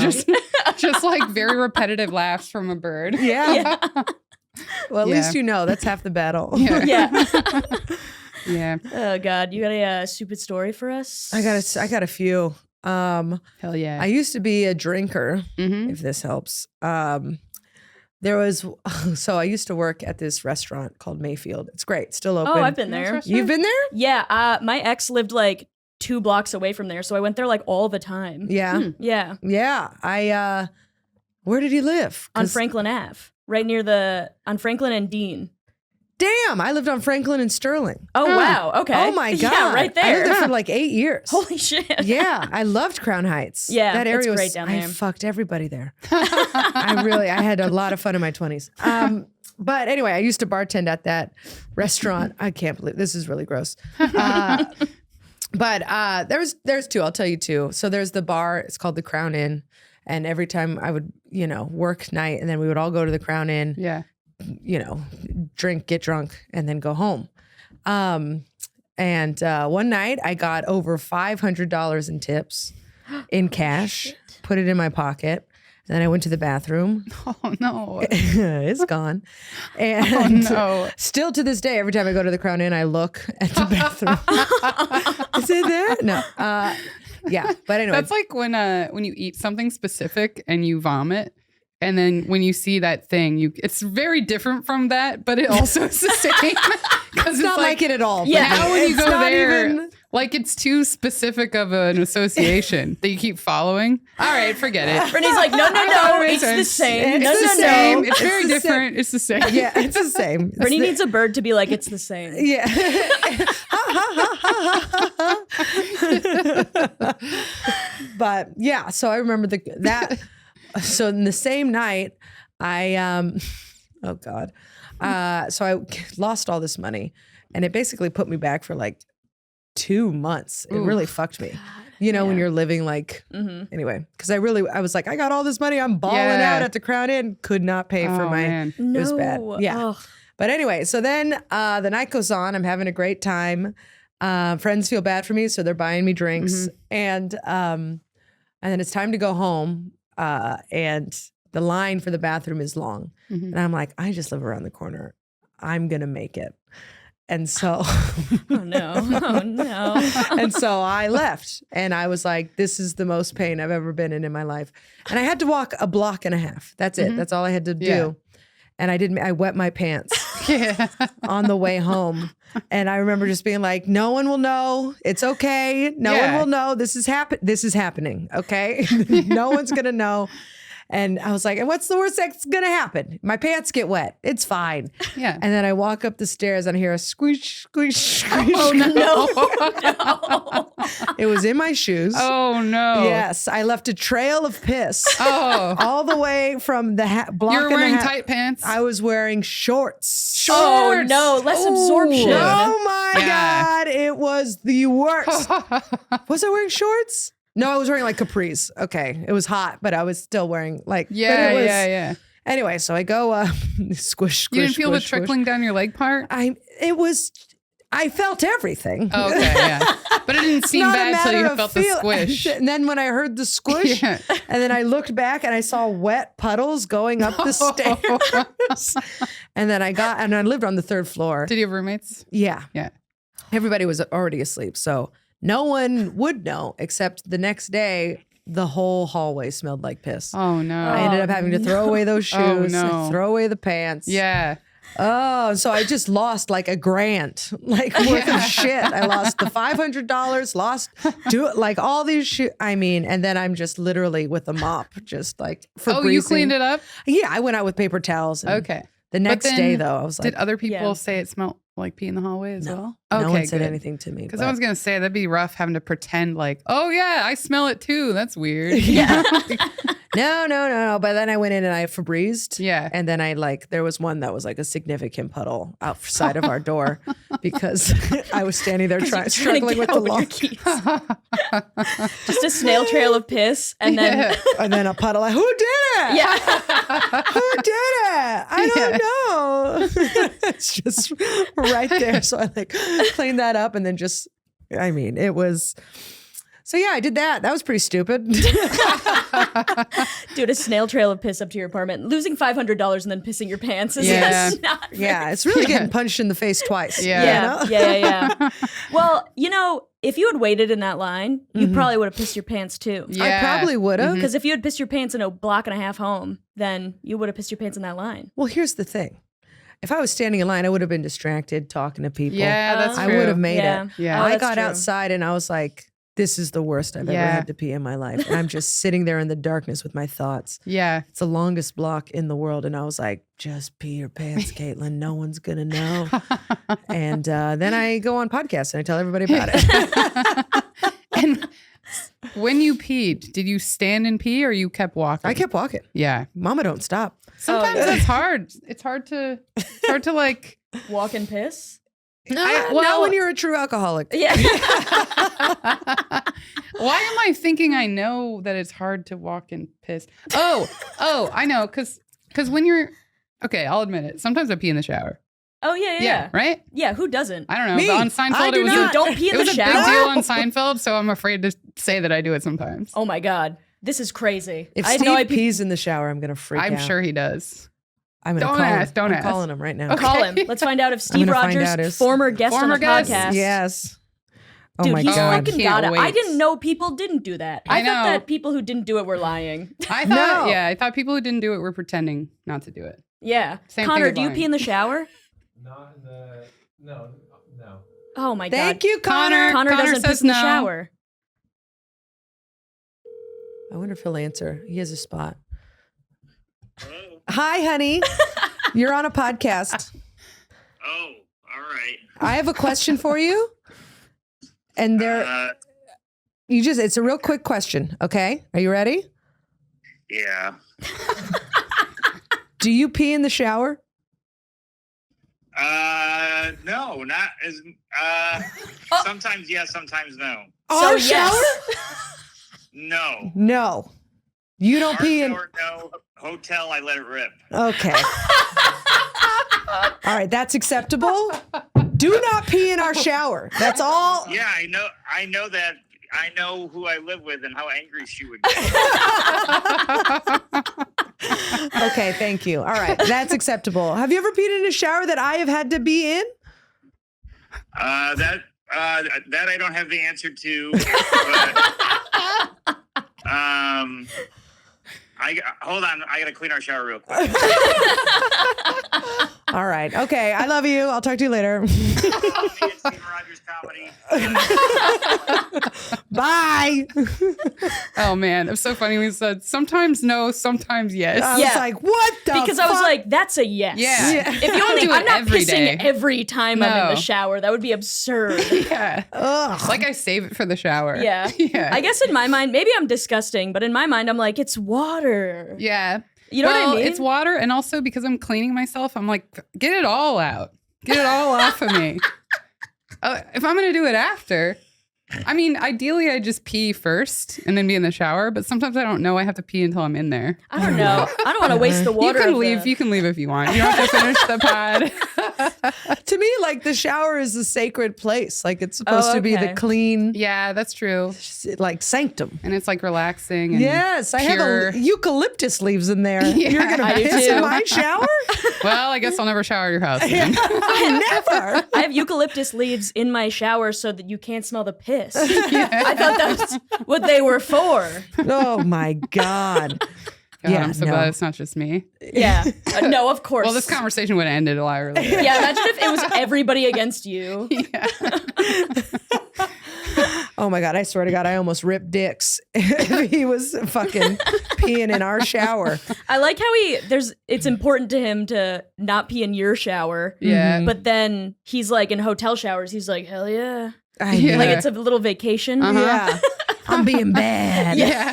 [SPEAKER 3] Just like very repetitive laughs from a bird.
[SPEAKER 1] Yeah. Well, at
[SPEAKER 3] Yeah.
[SPEAKER 1] least you know that's half the battle.
[SPEAKER 2] Yeah.
[SPEAKER 3] Yeah.
[SPEAKER 2] Oh God, you got a stupid story for us?
[SPEAKER 1] I got a few.
[SPEAKER 3] Hell yeah.
[SPEAKER 1] I used to be a drinker,
[SPEAKER 3] Mhm.
[SPEAKER 1] if this helps. There was, so I used to work at this restaurant called Mayfield. It's great. Still open.
[SPEAKER 2] Oh, I've been there.
[SPEAKER 1] You've been there?
[SPEAKER 2] Yeah, my ex lived like 2 blocks away from there, so I went there like all the time.
[SPEAKER 1] Yeah.
[SPEAKER 2] Yeah,
[SPEAKER 1] Yeah. Where did he live?
[SPEAKER 2] on
[SPEAKER 1] 'Cause-
[SPEAKER 2] Franklin Ave, right near on Franklin and Dean.
[SPEAKER 1] Damn, I lived on Franklin and Sterling.
[SPEAKER 2] Oh wow, okay.
[SPEAKER 1] Oh my God.
[SPEAKER 2] Yeah, right
[SPEAKER 1] I lived
[SPEAKER 2] there.
[SPEAKER 1] there for like 8 years.
[SPEAKER 2] Holy shit.
[SPEAKER 1] Yeah, I loved Crown Heights.
[SPEAKER 2] Yeah,
[SPEAKER 1] that area
[SPEAKER 2] it's
[SPEAKER 1] was
[SPEAKER 2] great down
[SPEAKER 1] I
[SPEAKER 2] there.
[SPEAKER 1] fucked everybody there. I had a lot of fun in my 20s. But anyway, I used to bartend at that restaurant. I can't believe this is really gross. But there's two. I'll tell you two. So there's the bar. It's called the Crown Inn, and every time I would work night, and then we would all go to the Crown Inn.
[SPEAKER 3] Yeah.
[SPEAKER 1] Drink, get drunk, and then go home. And one night I got over $500 in tips in cash, put it in my pocket. Then I went to the bathroom.
[SPEAKER 3] Oh no.
[SPEAKER 1] It's gone. And
[SPEAKER 3] no.
[SPEAKER 1] still to this day, every time I go to the Crown Inn, I look at the bathroom. Is it there? No. Yeah. But anyway.
[SPEAKER 3] That's like when you eat something specific and you vomit. And then when you see that thing, it's very different from that, but it also is the same.
[SPEAKER 1] it's not like it at all.
[SPEAKER 2] Yeah.
[SPEAKER 3] Now when you
[SPEAKER 1] It's
[SPEAKER 3] go
[SPEAKER 1] not
[SPEAKER 3] there,
[SPEAKER 1] even-
[SPEAKER 3] like it's too specific of an association that you keep following. All right, forget it.
[SPEAKER 2] Brittany's like, no, it's the same.
[SPEAKER 1] It's
[SPEAKER 2] no,
[SPEAKER 1] the
[SPEAKER 2] no,
[SPEAKER 1] same.
[SPEAKER 2] no.
[SPEAKER 3] It's very
[SPEAKER 1] the same.
[SPEAKER 3] different. It's the same.
[SPEAKER 1] Yeah, it's the same. It's
[SPEAKER 2] Brittany
[SPEAKER 1] the-
[SPEAKER 2] needs a bird to be like, it's the same.
[SPEAKER 1] Yeah. But yeah, so I remember that. So in the same night, I oh God. So I lost all this money, and it basically put me back for like 2 months. It really fucked me. When you're living like anyway, because I was like, I got all this money, I'm balling out at the Crown Inn, could not pay for my
[SPEAKER 3] man.
[SPEAKER 1] it was bad.
[SPEAKER 2] No.
[SPEAKER 1] Yeah.
[SPEAKER 2] Ugh.
[SPEAKER 1] But anyway, so then the night goes on. I'm having a great time. Friends feel bad for me, so they're buying me drinks, and then it's time to go home. And the line for the bathroom is long, and I'm like, I just live around the corner. I'm gonna make it. And so,
[SPEAKER 2] Oh no.
[SPEAKER 1] and so I left, and I was like, this is the most pain I've ever been in my life. And I had to walk a block and a half. That's it. That's all I had to do.
[SPEAKER 3] Yeah.
[SPEAKER 1] And I wet my pants
[SPEAKER 3] Yeah.
[SPEAKER 1] on the way home. And I remember just being like, no one will know. It's okay. No one
[SPEAKER 3] Yeah.
[SPEAKER 1] will know. This is happening. Okay. No one's going to know. And I was like, and what's the worst that's going to happen? My pants get wet. It's fine.
[SPEAKER 3] Yeah.
[SPEAKER 1] And then I walk up the stairs and I hear a squish, squish, squish.
[SPEAKER 2] Oh no.
[SPEAKER 1] It was in my shoes.
[SPEAKER 3] Oh no.
[SPEAKER 1] Yes. I left a trail of piss
[SPEAKER 3] Oh.
[SPEAKER 1] all the way from the block
[SPEAKER 3] You're
[SPEAKER 1] and a
[SPEAKER 3] wearing
[SPEAKER 1] half.
[SPEAKER 3] tight pants.
[SPEAKER 1] I was wearing shorts.
[SPEAKER 2] Oh no, less absorption.
[SPEAKER 1] Oh my
[SPEAKER 3] Yeah.
[SPEAKER 1] God. It was the worst. Was I wearing shorts? No, I was wearing like capris. Okay. It was hot, but I was still wearing like. but
[SPEAKER 3] Yeah,
[SPEAKER 1] it was,
[SPEAKER 3] yeah.
[SPEAKER 1] Anyway, so I go squish, squish.
[SPEAKER 3] You didn't feel the
[SPEAKER 1] squish, squish.
[SPEAKER 3] trickling down your leg part?
[SPEAKER 1] I felt everything.
[SPEAKER 3] Oh, okay, yeah. But it didn't seem
[SPEAKER 1] Not a
[SPEAKER 3] bad until
[SPEAKER 1] matter
[SPEAKER 3] you
[SPEAKER 1] of
[SPEAKER 3] felt the squish.
[SPEAKER 1] And then when I heard the squish,
[SPEAKER 3] Yeah.
[SPEAKER 1] and then I looked back and I saw wet puddles going up the stairs. And then I lived on the 3rd floor.
[SPEAKER 3] Did you have roommates?
[SPEAKER 1] Yeah.
[SPEAKER 3] Yeah.
[SPEAKER 1] Everybody was already asleep. So no one would know, except the next day, the whole hallway smelled like piss.
[SPEAKER 3] Oh no.
[SPEAKER 1] I ended up having to throw away those shoes,
[SPEAKER 3] Oh, no.
[SPEAKER 1] throw away the pants.
[SPEAKER 3] Yeah.
[SPEAKER 1] Oh, so I just lost like $1,000, like worth of shit. I lost the $500, lost like all these shit. I mean, and then I'm just literally with a mop, just like Febrezing.
[SPEAKER 3] Oh, you cleaned it up?
[SPEAKER 1] Yeah, I went out with paper towels. And
[SPEAKER 3] Okay.
[SPEAKER 1] The next day, though, I was like,
[SPEAKER 3] did other people
[SPEAKER 2] Yeah.
[SPEAKER 3] say it smelled like pee in the hallway as well?
[SPEAKER 1] no one said
[SPEAKER 3] good.
[SPEAKER 1] anything to me.
[SPEAKER 3] Because
[SPEAKER 1] but-
[SPEAKER 3] I was gonna say that'd be rough having to pretend like, oh yeah, I smell it too. That's weird.
[SPEAKER 1] Yeah. No. But then I went in and I Febrezed.
[SPEAKER 3] Yeah.
[SPEAKER 1] And then there was one that was like a significant puddle outside of our door because I was standing there struggling with the lock.
[SPEAKER 2] Just a snail trail of piss, and then
[SPEAKER 3] Yeah.
[SPEAKER 1] And then a puddle. Like, who did it?
[SPEAKER 2] yeah.
[SPEAKER 1] Who did it? I don't know. It's just right there. So I like cleaned that up and then it was. So yeah, I did that. That was pretty stupid.
[SPEAKER 2] Dude, a snail trail of piss up to your apartment, losing $500 and then pissing your pants is
[SPEAKER 3] Yeah.
[SPEAKER 2] just not very
[SPEAKER 1] Yeah, it's really getting punched in the face twice.
[SPEAKER 3] Yeah.
[SPEAKER 1] you know?
[SPEAKER 2] Yeah. Well, if you had waited in that line, you probably would have pissed your pants too.
[SPEAKER 1] I probably would have.
[SPEAKER 2] Because if you had pissed your pants in a block and a half home, then you would have pissed your pants in that line.
[SPEAKER 1] Well, here's the thing. If I was standing in line, I would have been distracted talking to people.
[SPEAKER 3] Yeah, that's
[SPEAKER 1] I
[SPEAKER 3] true.
[SPEAKER 1] would have made
[SPEAKER 2] Yeah.
[SPEAKER 1] it.
[SPEAKER 3] Yeah.
[SPEAKER 2] Oh,
[SPEAKER 1] I
[SPEAKER 2] that's
[SPEAKER 1] got
[SPEAKER 2] true.
[SPEAKER 1] outside and I was like, this is the worst I've ever
[SPEAKER 3] Yeah.
[SPEAKER 1] had to pee in my life. And I'm just sitting there in the darkness with my thoughts.
[SPEAKER 3] Yeah.
[SPEAKER 1] It's the longest block in the world. And I was like, just pee your pants, Caitlin. No one's going to know. And then I go on podcasts and I tell everybody about it.
[SPEAKER 3] And when you peed, did you stand and pee or you kept walking?
[SPEAKER 1] I kept walking.
[SPEAKER 3] Yeah.
[SPEAKER 1] Mama, don't stop.
[SPEAKER 3] Sometimes
[SPEAKER 2] yeah.
[SPEAKER 3] that's hard. It's hard to like.
[SPEAKER 2] Walk and piss?
[SPEAKER 1] Not when you're a true alcoholic.
[SPEAKER 2] Yeah.
[SPEAKER 3] Why am I thinking I know that it's hard to walk and piss? Oh, I know. Because when you're, okay, I'll admit it. Sometimes I pee in the shower.
[SPEAKER 2] Oh, yeah.
[SPEAKER 3] Yeah, right?
[SPEAKER 2] Yeah, who doesn't?
[SPEAKER 3] I don't know.
[SPEAKER 1] Me.
[SPEAKER 3] But on
[SPEAKER 1] I
[SPEAKER 3] Seinfeld,
[SPEAKER 1] do
[SPEAKER 3] it was
[SPEAKER 1] not.
[SPEAKER 3] a,
[SPEAKER 2] Don't pee in
[SPEAKER 3] it was
[SPEAKER 2] the
[SPEAKER 3] a big
[SPEAKER 2] shower?
[SPEAKER 3] deal on Seinfeld, so I'm afraid to say that I do it sometimes.
[SPEAKER 2] Oh, my God. This is crazy.
[SPEAKER 1] If
[SPEAKER 2] I had
[SPEAKER 1] Steve
[SPEAKER 2] no idea.
[SPEAKER 1] pees in the shower, I'm going to freak out.
[SPEAKER 3] I'm sure he does.
[SPEAKER 1] I'm going to
[SPEAKER 3] Don't
[SPEAKER 1] call
[SPEAKER 3] ask,
[SPEAKER 1] him.
[SPEAKER 3] don't
[SPEAKER 1] I'm
[SPEAKER 3] ask.
[SPEAKER 1] calling him right now.
[SPEAKER 3] Okay.
[SPEAKER 2] Call him. Let's find out if Steve
[SPEAKER 1] gonna find
[SPEAKER 2] Rogers,
[SPEAKER 1] out his-
[SPEAKER 2] former guest on
[SPEAKER 3] Former
[SPEAKER 2] the
[SPEAKER 3] guest?
[SPEAKER 2] podcast.
[SPEAKER 1] Yes. Oh
[SPEAKER 2] Dude,
[SPEAKER 1] my
[SPEAKER 2] he's
[SPEAKER 1] God.
[SPEAKER 2] freaking
[SPEAKER 3] Can't
[SPEAKER 2] got it. I
[SPEAKER 3] wait.
[SPEAKER 2] didn't know people didn't do that.
[SPEAKER 3] I
[SPEAKER 2] I thought
[SPEAKER 3] know.
[SPEAKER 2] that people who didn't do it were lying.
[SPEAKER 3] I thought,
[SPEAKER 1] No.
[SPEAKER 3] I thought people who didn't do it were pretending not to do it.
[SPEAKER 2] Yeah.
[SPEAKER 3] Same
[SPEAKER 2] Connor,
[SPEAKER 3] thing with
[SPEAKER 2] do you
[SPEAKER 3] lying.
[SPEAKER 2] pee in the shower?
[SPEAKER 4] Not in the no.
[SPEAKER 2] Oh my
[SPEAKER 1] Thank
[SPEAKER 2] God.
[SPEAKER 1] you, Connor.
[SPEAKER 2] Connor doesn't
[SPEAKER 3] says
[SPEAKER 2] piss in the
[SPEAKER 3] no.
[SPEAKER 2] shower.
[SPEAKER 1] I wonder if he'll answer. He has a spot.
[SPEAKER 5] Hello.
[SPEAKER 1] Hi, honey. You're on a podcast.
[SPEAKER 5] Oh, all right.
[SPEAKER 1] I have a question for you. And it's a real quick question. Okay. Are you ready?
[SPEAKER 5] Yeah.
[SPEAKER 1] Do you pee in the shower?
[SPEAKER 5] No, not as. Sometimes yes, sometimes no.
[SPEAKER 1] Our
[SPEAKER 2] So, yes.
[SPEAKER 1] shower?
[SPEAKER 5] No.
[SPEAKER 1] No. You don't
[SPEAKER 5] Our
[SPEAKER 1] pee in.
[SPEAKER 5] shower, no. Hotel, I let it rip.
[SPEAKER 1] Okay. All right. That's acceptable. Do not pee in our shower. That's all.
[SPEAKER 5] Yeah, I know. I know that. I know who I live with and how angry she would get.
[SPEAKER 1] Okay. Thank you. All right. That's acceptable. Have you ever peed in a shower that I have had to be in?
[SPEAKER 5] That I don't have the answer to. But, hold on. I gotta clean our shower real quick.
[SPEAKER 1] All right. Okay. I love you. I'll talk to you later.
[SPEAKER 5] Follow me at Steve Rogers Comedy.
[SPEAKER 1] Bye.
[SPEAKER 3] Oh man, it was so funny when he said sometimes no, sometimes yes.
[SPEAKER 1] I was
[SPEAKER 2] Yeah.
[SPEAKER 1] like, what the
[SPEAKER 2] Because I was
[SPEAKER 1] fuck?
[SPEAKER 2] like, that's a yes.
[SPEAKER 3] Yeah.
[SPEAKER 2] If you only,
[SPEAKER 3] do
[SPEAKER 2] I'm
[SPEAKER 3] it
[SPEAKER 2] not
[SPEAKER 3] every
[SPEAKER 2] pissing
[SPEAKER 3] day.
[SPEAKER 2] every time I'm in
[SPEAKER 3] No.
[SPEAKER 2] the shower. That would be absurd.
[SPEAKER 3] Yeah.
[SPEAKER 1] Ugh.
[SPEAKER 3] Like I save it for the shower.
[SPEAKER 2] Yeah.
[SPEAKER 3] Yeah.
[SPEAKER 2] I guess in my mind, maybe I'm disgusting, but in my mind, I'm like, it's water.
[SPEAKER 3] Yeah.
[SPEAKER 2] You know
[SPEAKER 3] well,
[SPEAKER 2] what I mean?
[SPEAKER 3] It's water, and also because I'm cleaning myself, I'm like, get it all out. Get it all off of me. If I'm gonna do it after, I mean, ideally I just pee first and then be in the shower, but sometimes I don't know I have to pee until I'm in there.
[SPEAKER 2] I don't know. I don't want to waste the water.
[SPEAKER 3] You can
[SPEAKER 2] of
[SPEAKER 3] leave.
[SPEAKER 2] the-
[SPEAKER 3] You can leave if you want. You don't have to finish the pod.
[SPEAKER 1] To me, like the shower is a sacred place. Like it's supposed to be
[SPEAKER 2] okay.
[SPEAKER 1] the clean,
[SPEAKER 3] Yeah, that's true.
[SPEAKER 1] like sanctum.
[SPEAKER 3] And it's like relaxing. And
[SPEAKER 1] Yes, I
[SPEAKER 3] pure.
[SPEAKER 1] have eucalyptus leaves in there.
[SPEAKER 3] Yeah,
[SPEAKER 1] You're gonna
[SPEAKER 2] I do
[SPEAKER 1] piss
[SPEAKER 2] too.
[SPEAKER 1] in my shower?
[SPEAKER 3] Well, I guess I'll never shower at your house. Then.
[SPEAKER 1] Never.
[SPEAKER 2] I have eucalyptus leaves in my shower so that you can't smell the piss. I thought that's what they were for.
[SPEAKER 1] Oh my God.
[SPEAKER 3] God,
[SPEAKER 1] Yeah,
[SPEAKER 3] I'm so
[SPEAKER 1] no.
[SPEAKER 3] glad it's not just me.
[SPEAKER 2] Yeah. No, of course.
[SPEAKER 3] Well, this conversation would have ended a lot earlier.
[SPEAKER 2] Yeah, imagine if it was everybody against you.
[SPEAKER 3] Yeah.
[SPEAKER 1] Oh my God, I swear to God, I almost ripped dicks if he was fucking peeing in our shower.
[SPEAKER 2] I like how it's important to him to not pee in your shower.
[SPEAKER 3] Yeah.
[SPEAKER 2] But then he's like in hotel showers, he's like, hell yeah.
[SPEAKER 3] Yeah.
[SPEAKER 2] Like it's a little vacation.
[SPEAKER 1] Yeah. I'm being bad.
[SPEAKER 3] Yeah.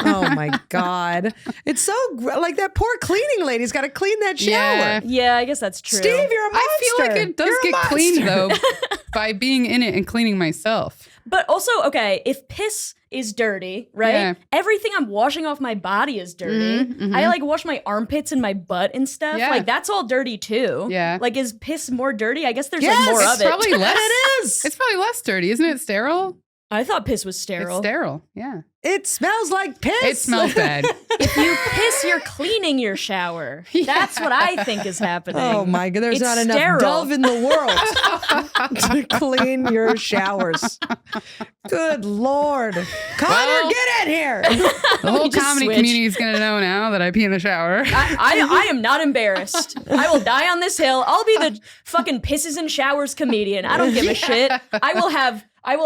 [SPEAKER 1] Oh my God. It's so like that poor cleaning lady's got to clean that shower.
[SPEAKER 3] Yeah.
[SPEAKER 2] Yeah, I guess that's true.
[SPEAKER 1] Steve, you're a monster.
[SPEAKER 3] I feel like it does
[SPEAKER 1] You're a
[SPEAKER 3] get cleaned
[SPEAKER 1] monster.
[SPEAKER 3] though by being in it and cleaning myself.
[SPEAKER 2] But also, okay, if piss is dirty, right?
[SPEAKER 3] Yeah.
[SPEAKER 2] Everything I'm washing off my body is dirty.
[SPEAKER 3] Mhm.
[SPEAKER 2] I like wash my armpits and my butt and stuff.
[SPEAKER 3] Yeah.
[SPEAKER 2] Like that's all dirty too.
[SPEAKER 3] Yeah.
[SPEAKER 2] Like is piss more dirty? I guess there's
[SPEAKER 1] Yes,
[SPEAKER 2] like more
[SPEAKER 3] It's
[SPEAKER 2] of it.
[SPEAKER 3] probably less.
[SPEAKER 1] It is.
[SPEAKER 3] It's probably less dirty, isn't it? Sterile.
[SPEAKER 2] I thought piss was
[SPEAKER 3] It's
[SPEAKER 2] sterile.
[SPEAKER 3] sterile. Yeah.
[SPEAKER 1] It smells like piss.
[SPEAKER 3] It smells bad.
[SPEAKER 2] If you piss, you're cleaning your shower. That's what I think is happening.
[SPEAKER 1] Oh my God, there's
[SPEAKER 2] It's
[SPEAKER 1] not enough
[SPEAKER 2] sterile.
[SPEAKER 1] Dove in the world to clean your showers. Good Lord. Connor,
[SPEAKER 3] Well-
[SPEAKER 1] get in here.
[SPEAKER 3] The whole
[SPEAKER 2] We just
[SPEAKER 3] comedy
[SPEAKER 2] switched.
[SPEAKER 3] community is going to know now that I pee in the shower.
[SPEAKER 2] I am not embarrassed. I will die on this hill. I'll be the fucking pisses and showers comedian. I don't give a shit. I will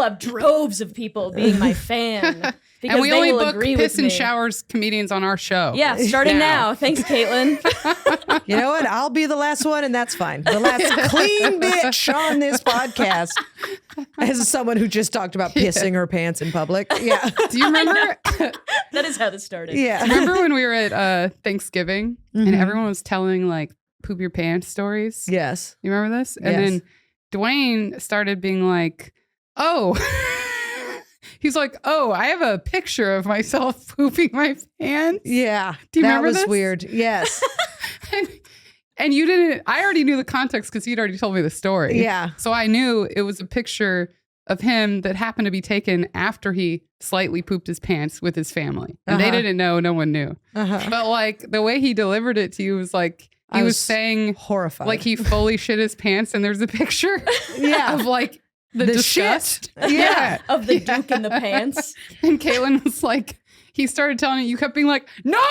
[SPEAKER 2] have droves of people being my fan because
[SPEAKER 3] And we
[SPEAKER 2] they
[SPEAKER 3] only
[SPEAKER 2] will
[SPEAKER 3] book
[SPEAKER 2] agree
[SPEAKER 3] piss
[SPEAKER 2] with
[SPEAKER 3] and
[SPEAKER 2] me.
[SPEAKER 3] showers comedians on our show.
[SPEAKER 2] Yeah, starting now. Thanks, Caitlin.
[SPEAKER 1] You know what? I'll be the last one, and that's fine. The last clean bitch on this podcast. As someone who just talked about pissing her pants in public. Yeah.
[SPEAKER 3] Do you remember?
[SPEAKER 2] That is how this started.
[SPEAKER 1] Yeah.
[SPEAKER 3] Remember when we were at Thanksgiving and everyone was telling like poop your pants stories?
[SPEAKER 1] Yes.
[SPEAKER 3] You remember this? And
[SPEAKER 1] Yes.
[SPEAKER 3] then Dwayne started being like, "Oh." He's like, "Oh, I have a picture of myself pooping my pants."
[SPEAKER 1] Yeah.
[SPEAKER 3] Do you
[SPEAKER 1] that
[SPEAKER 3] remember
[SPEAKER 1] was
[SPEAKER 3] this?
[SPEAKER 1] weird. Yes.
[SPEAKER 3] And you didn't, I already knew the context because he'd already told me the story.
[SPEAKER 1] Yeah.
[SPEAKER 3] So I knew it was a picture of him that happened to be taken after he slightly pooped his pants with his family. And they
[SPEAKER 1] Uh-huh.
[SPEAKER 3] didn't know, no one knew.
[SPEAKER 1] Uh-huh.
[SPEAKER 3] But like the way he delivered it to you was like, he
[SPEAKER 1] I
[SPEAKER 3] was
[SPEAKER 1] was
[SPEAKER 3] saying
[SPEAKER 1] Horrified.
[SPEAKER 3] like he fully shit his pants and there's a picture
[SPEAKER 1] Yeah.
[SPEAKER 3] of like the
[SPEAKER 1] The
[SPEAKER 3] disgust.
[SPEAKER 1] shit. Yeah.
[SPEAKER 2] Of the Duke in the pants.
[SPEAKER 3] And Caitlin was like, he started telling it, you kept being like, no!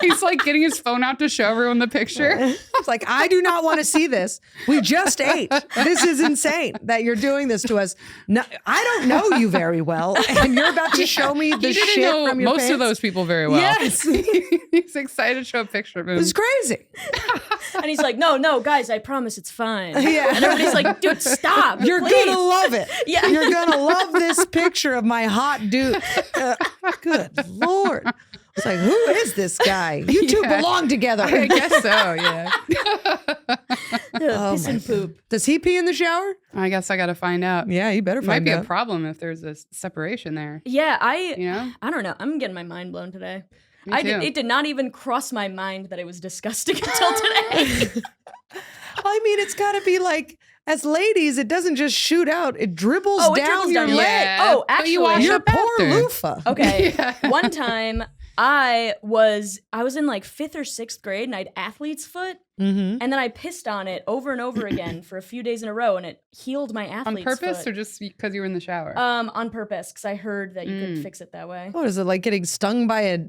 [SPEAKER 3] He's like getting his phone out to show everyone the picture.
[SPEAKER 1] It's like, I do not want to see this. We just ate. This is insane that you're doing this to us. No, I don't know you very well, and you're about to show me the
[SPEAKER 3] He didn't
[SPEAKER 1] shit
[SPEAKER 3] know
[SPEAKER 1] from your
[SPEAKER 3] most
[SPEAKER 1] pants?
[SPEAKER 3] of those people very well.
[SPEAKER 1] Yes.
[SPEAKER 3] He's excited to show a picture of him.
[SPEAKER 1] It's crazy.
[SPEAKER 2] And he's like, no, guys, I promise it's fine.
[SPEAKER 1] Yeah.
[SPEAKER 2] And everybody's like, dude, stop.
[SPEAKER 1] You're
[SPEAKER 2] please.
[SPEAKER 1] gonna love it.
[SPEAKER 2] Yeah.
[SPEAKER 1] You're gonna love this picture of my hot dude. Good Lord. It's like, who is this guy? You two
[SPEAKER 3] Yeah.
[SPEAKER 1] belong together.
[SPEAKER 3] I guess so, yeah.
[SPEAKER 1] Oh
[SPEAKER 2] Piss
[SPEAKER 1] my
[SPEAKER 2] and poop.
[SPEAKER 1] Does he pee in the shower?
[SPEAKER 3] I guess I got to find out.
[SPEAKER 1] Yeah, you better
[SPEAKER 3] It might
[SPEAKER 1] find
[SPEAKER 3] be
[SPEAKER 1] out.
[SPEAKER 3] a problem if there's a separation there.
[SPEAKER 2] Yeah,
[SPEAKER 3] You know?
[SPEAKER 2] I don't know. I'm getting my mind blown today.
[SPEAKER 3] Me too.
[SPEAKER 2] It did not even cross my mind that it was disgusting until today.
[SPEAKER 1] I mean, it's got to be like, as ladies, it doesn't just shoot out; it dribbles
[SPEAKER 2] Oh, it
[SPEAKER 1] down
[SPEAKER 2] dribbles
[SPEAKER 1] your
[SPEAKER 2] down your
[SPEAKER 1] leg.
[SPEAKER 2] leg. Oh,
[SPEAKER 3] but you
[SPEAKER 2] actually-
[SPEAKER 3] wash
[SPEAKER 1] Your
[SPEAKER 3] up
[SPEAKER 1] poor
[SPEAKER 3] after.
[SPEAKER 1] loofah.
[SPEAKER 2] Okay.
[SPEAKER 3] Yeah.
[SPEAKER 2] One time I was in like 5th or 6th grade and I had athlete's foot
[SPEAKER 1] Mm-hmm.
[SPEAKER 2] and then I pissed on it over and over again for a few days in a row and it healed my
[SPEAKER 3] On
[SPEAKER 2] athlete's
[SPEAKER 3] purpose
[SPEAKER 2] foot.
[SPEAKER 3] or just because you were in the shower?
[SPEAKER 2] On purpose because I heard that you could
[SPEAKER 3] Mm.
[SPEAKER 2] fix it that way.
[SPEAKER 1] What is it like getting stung by a?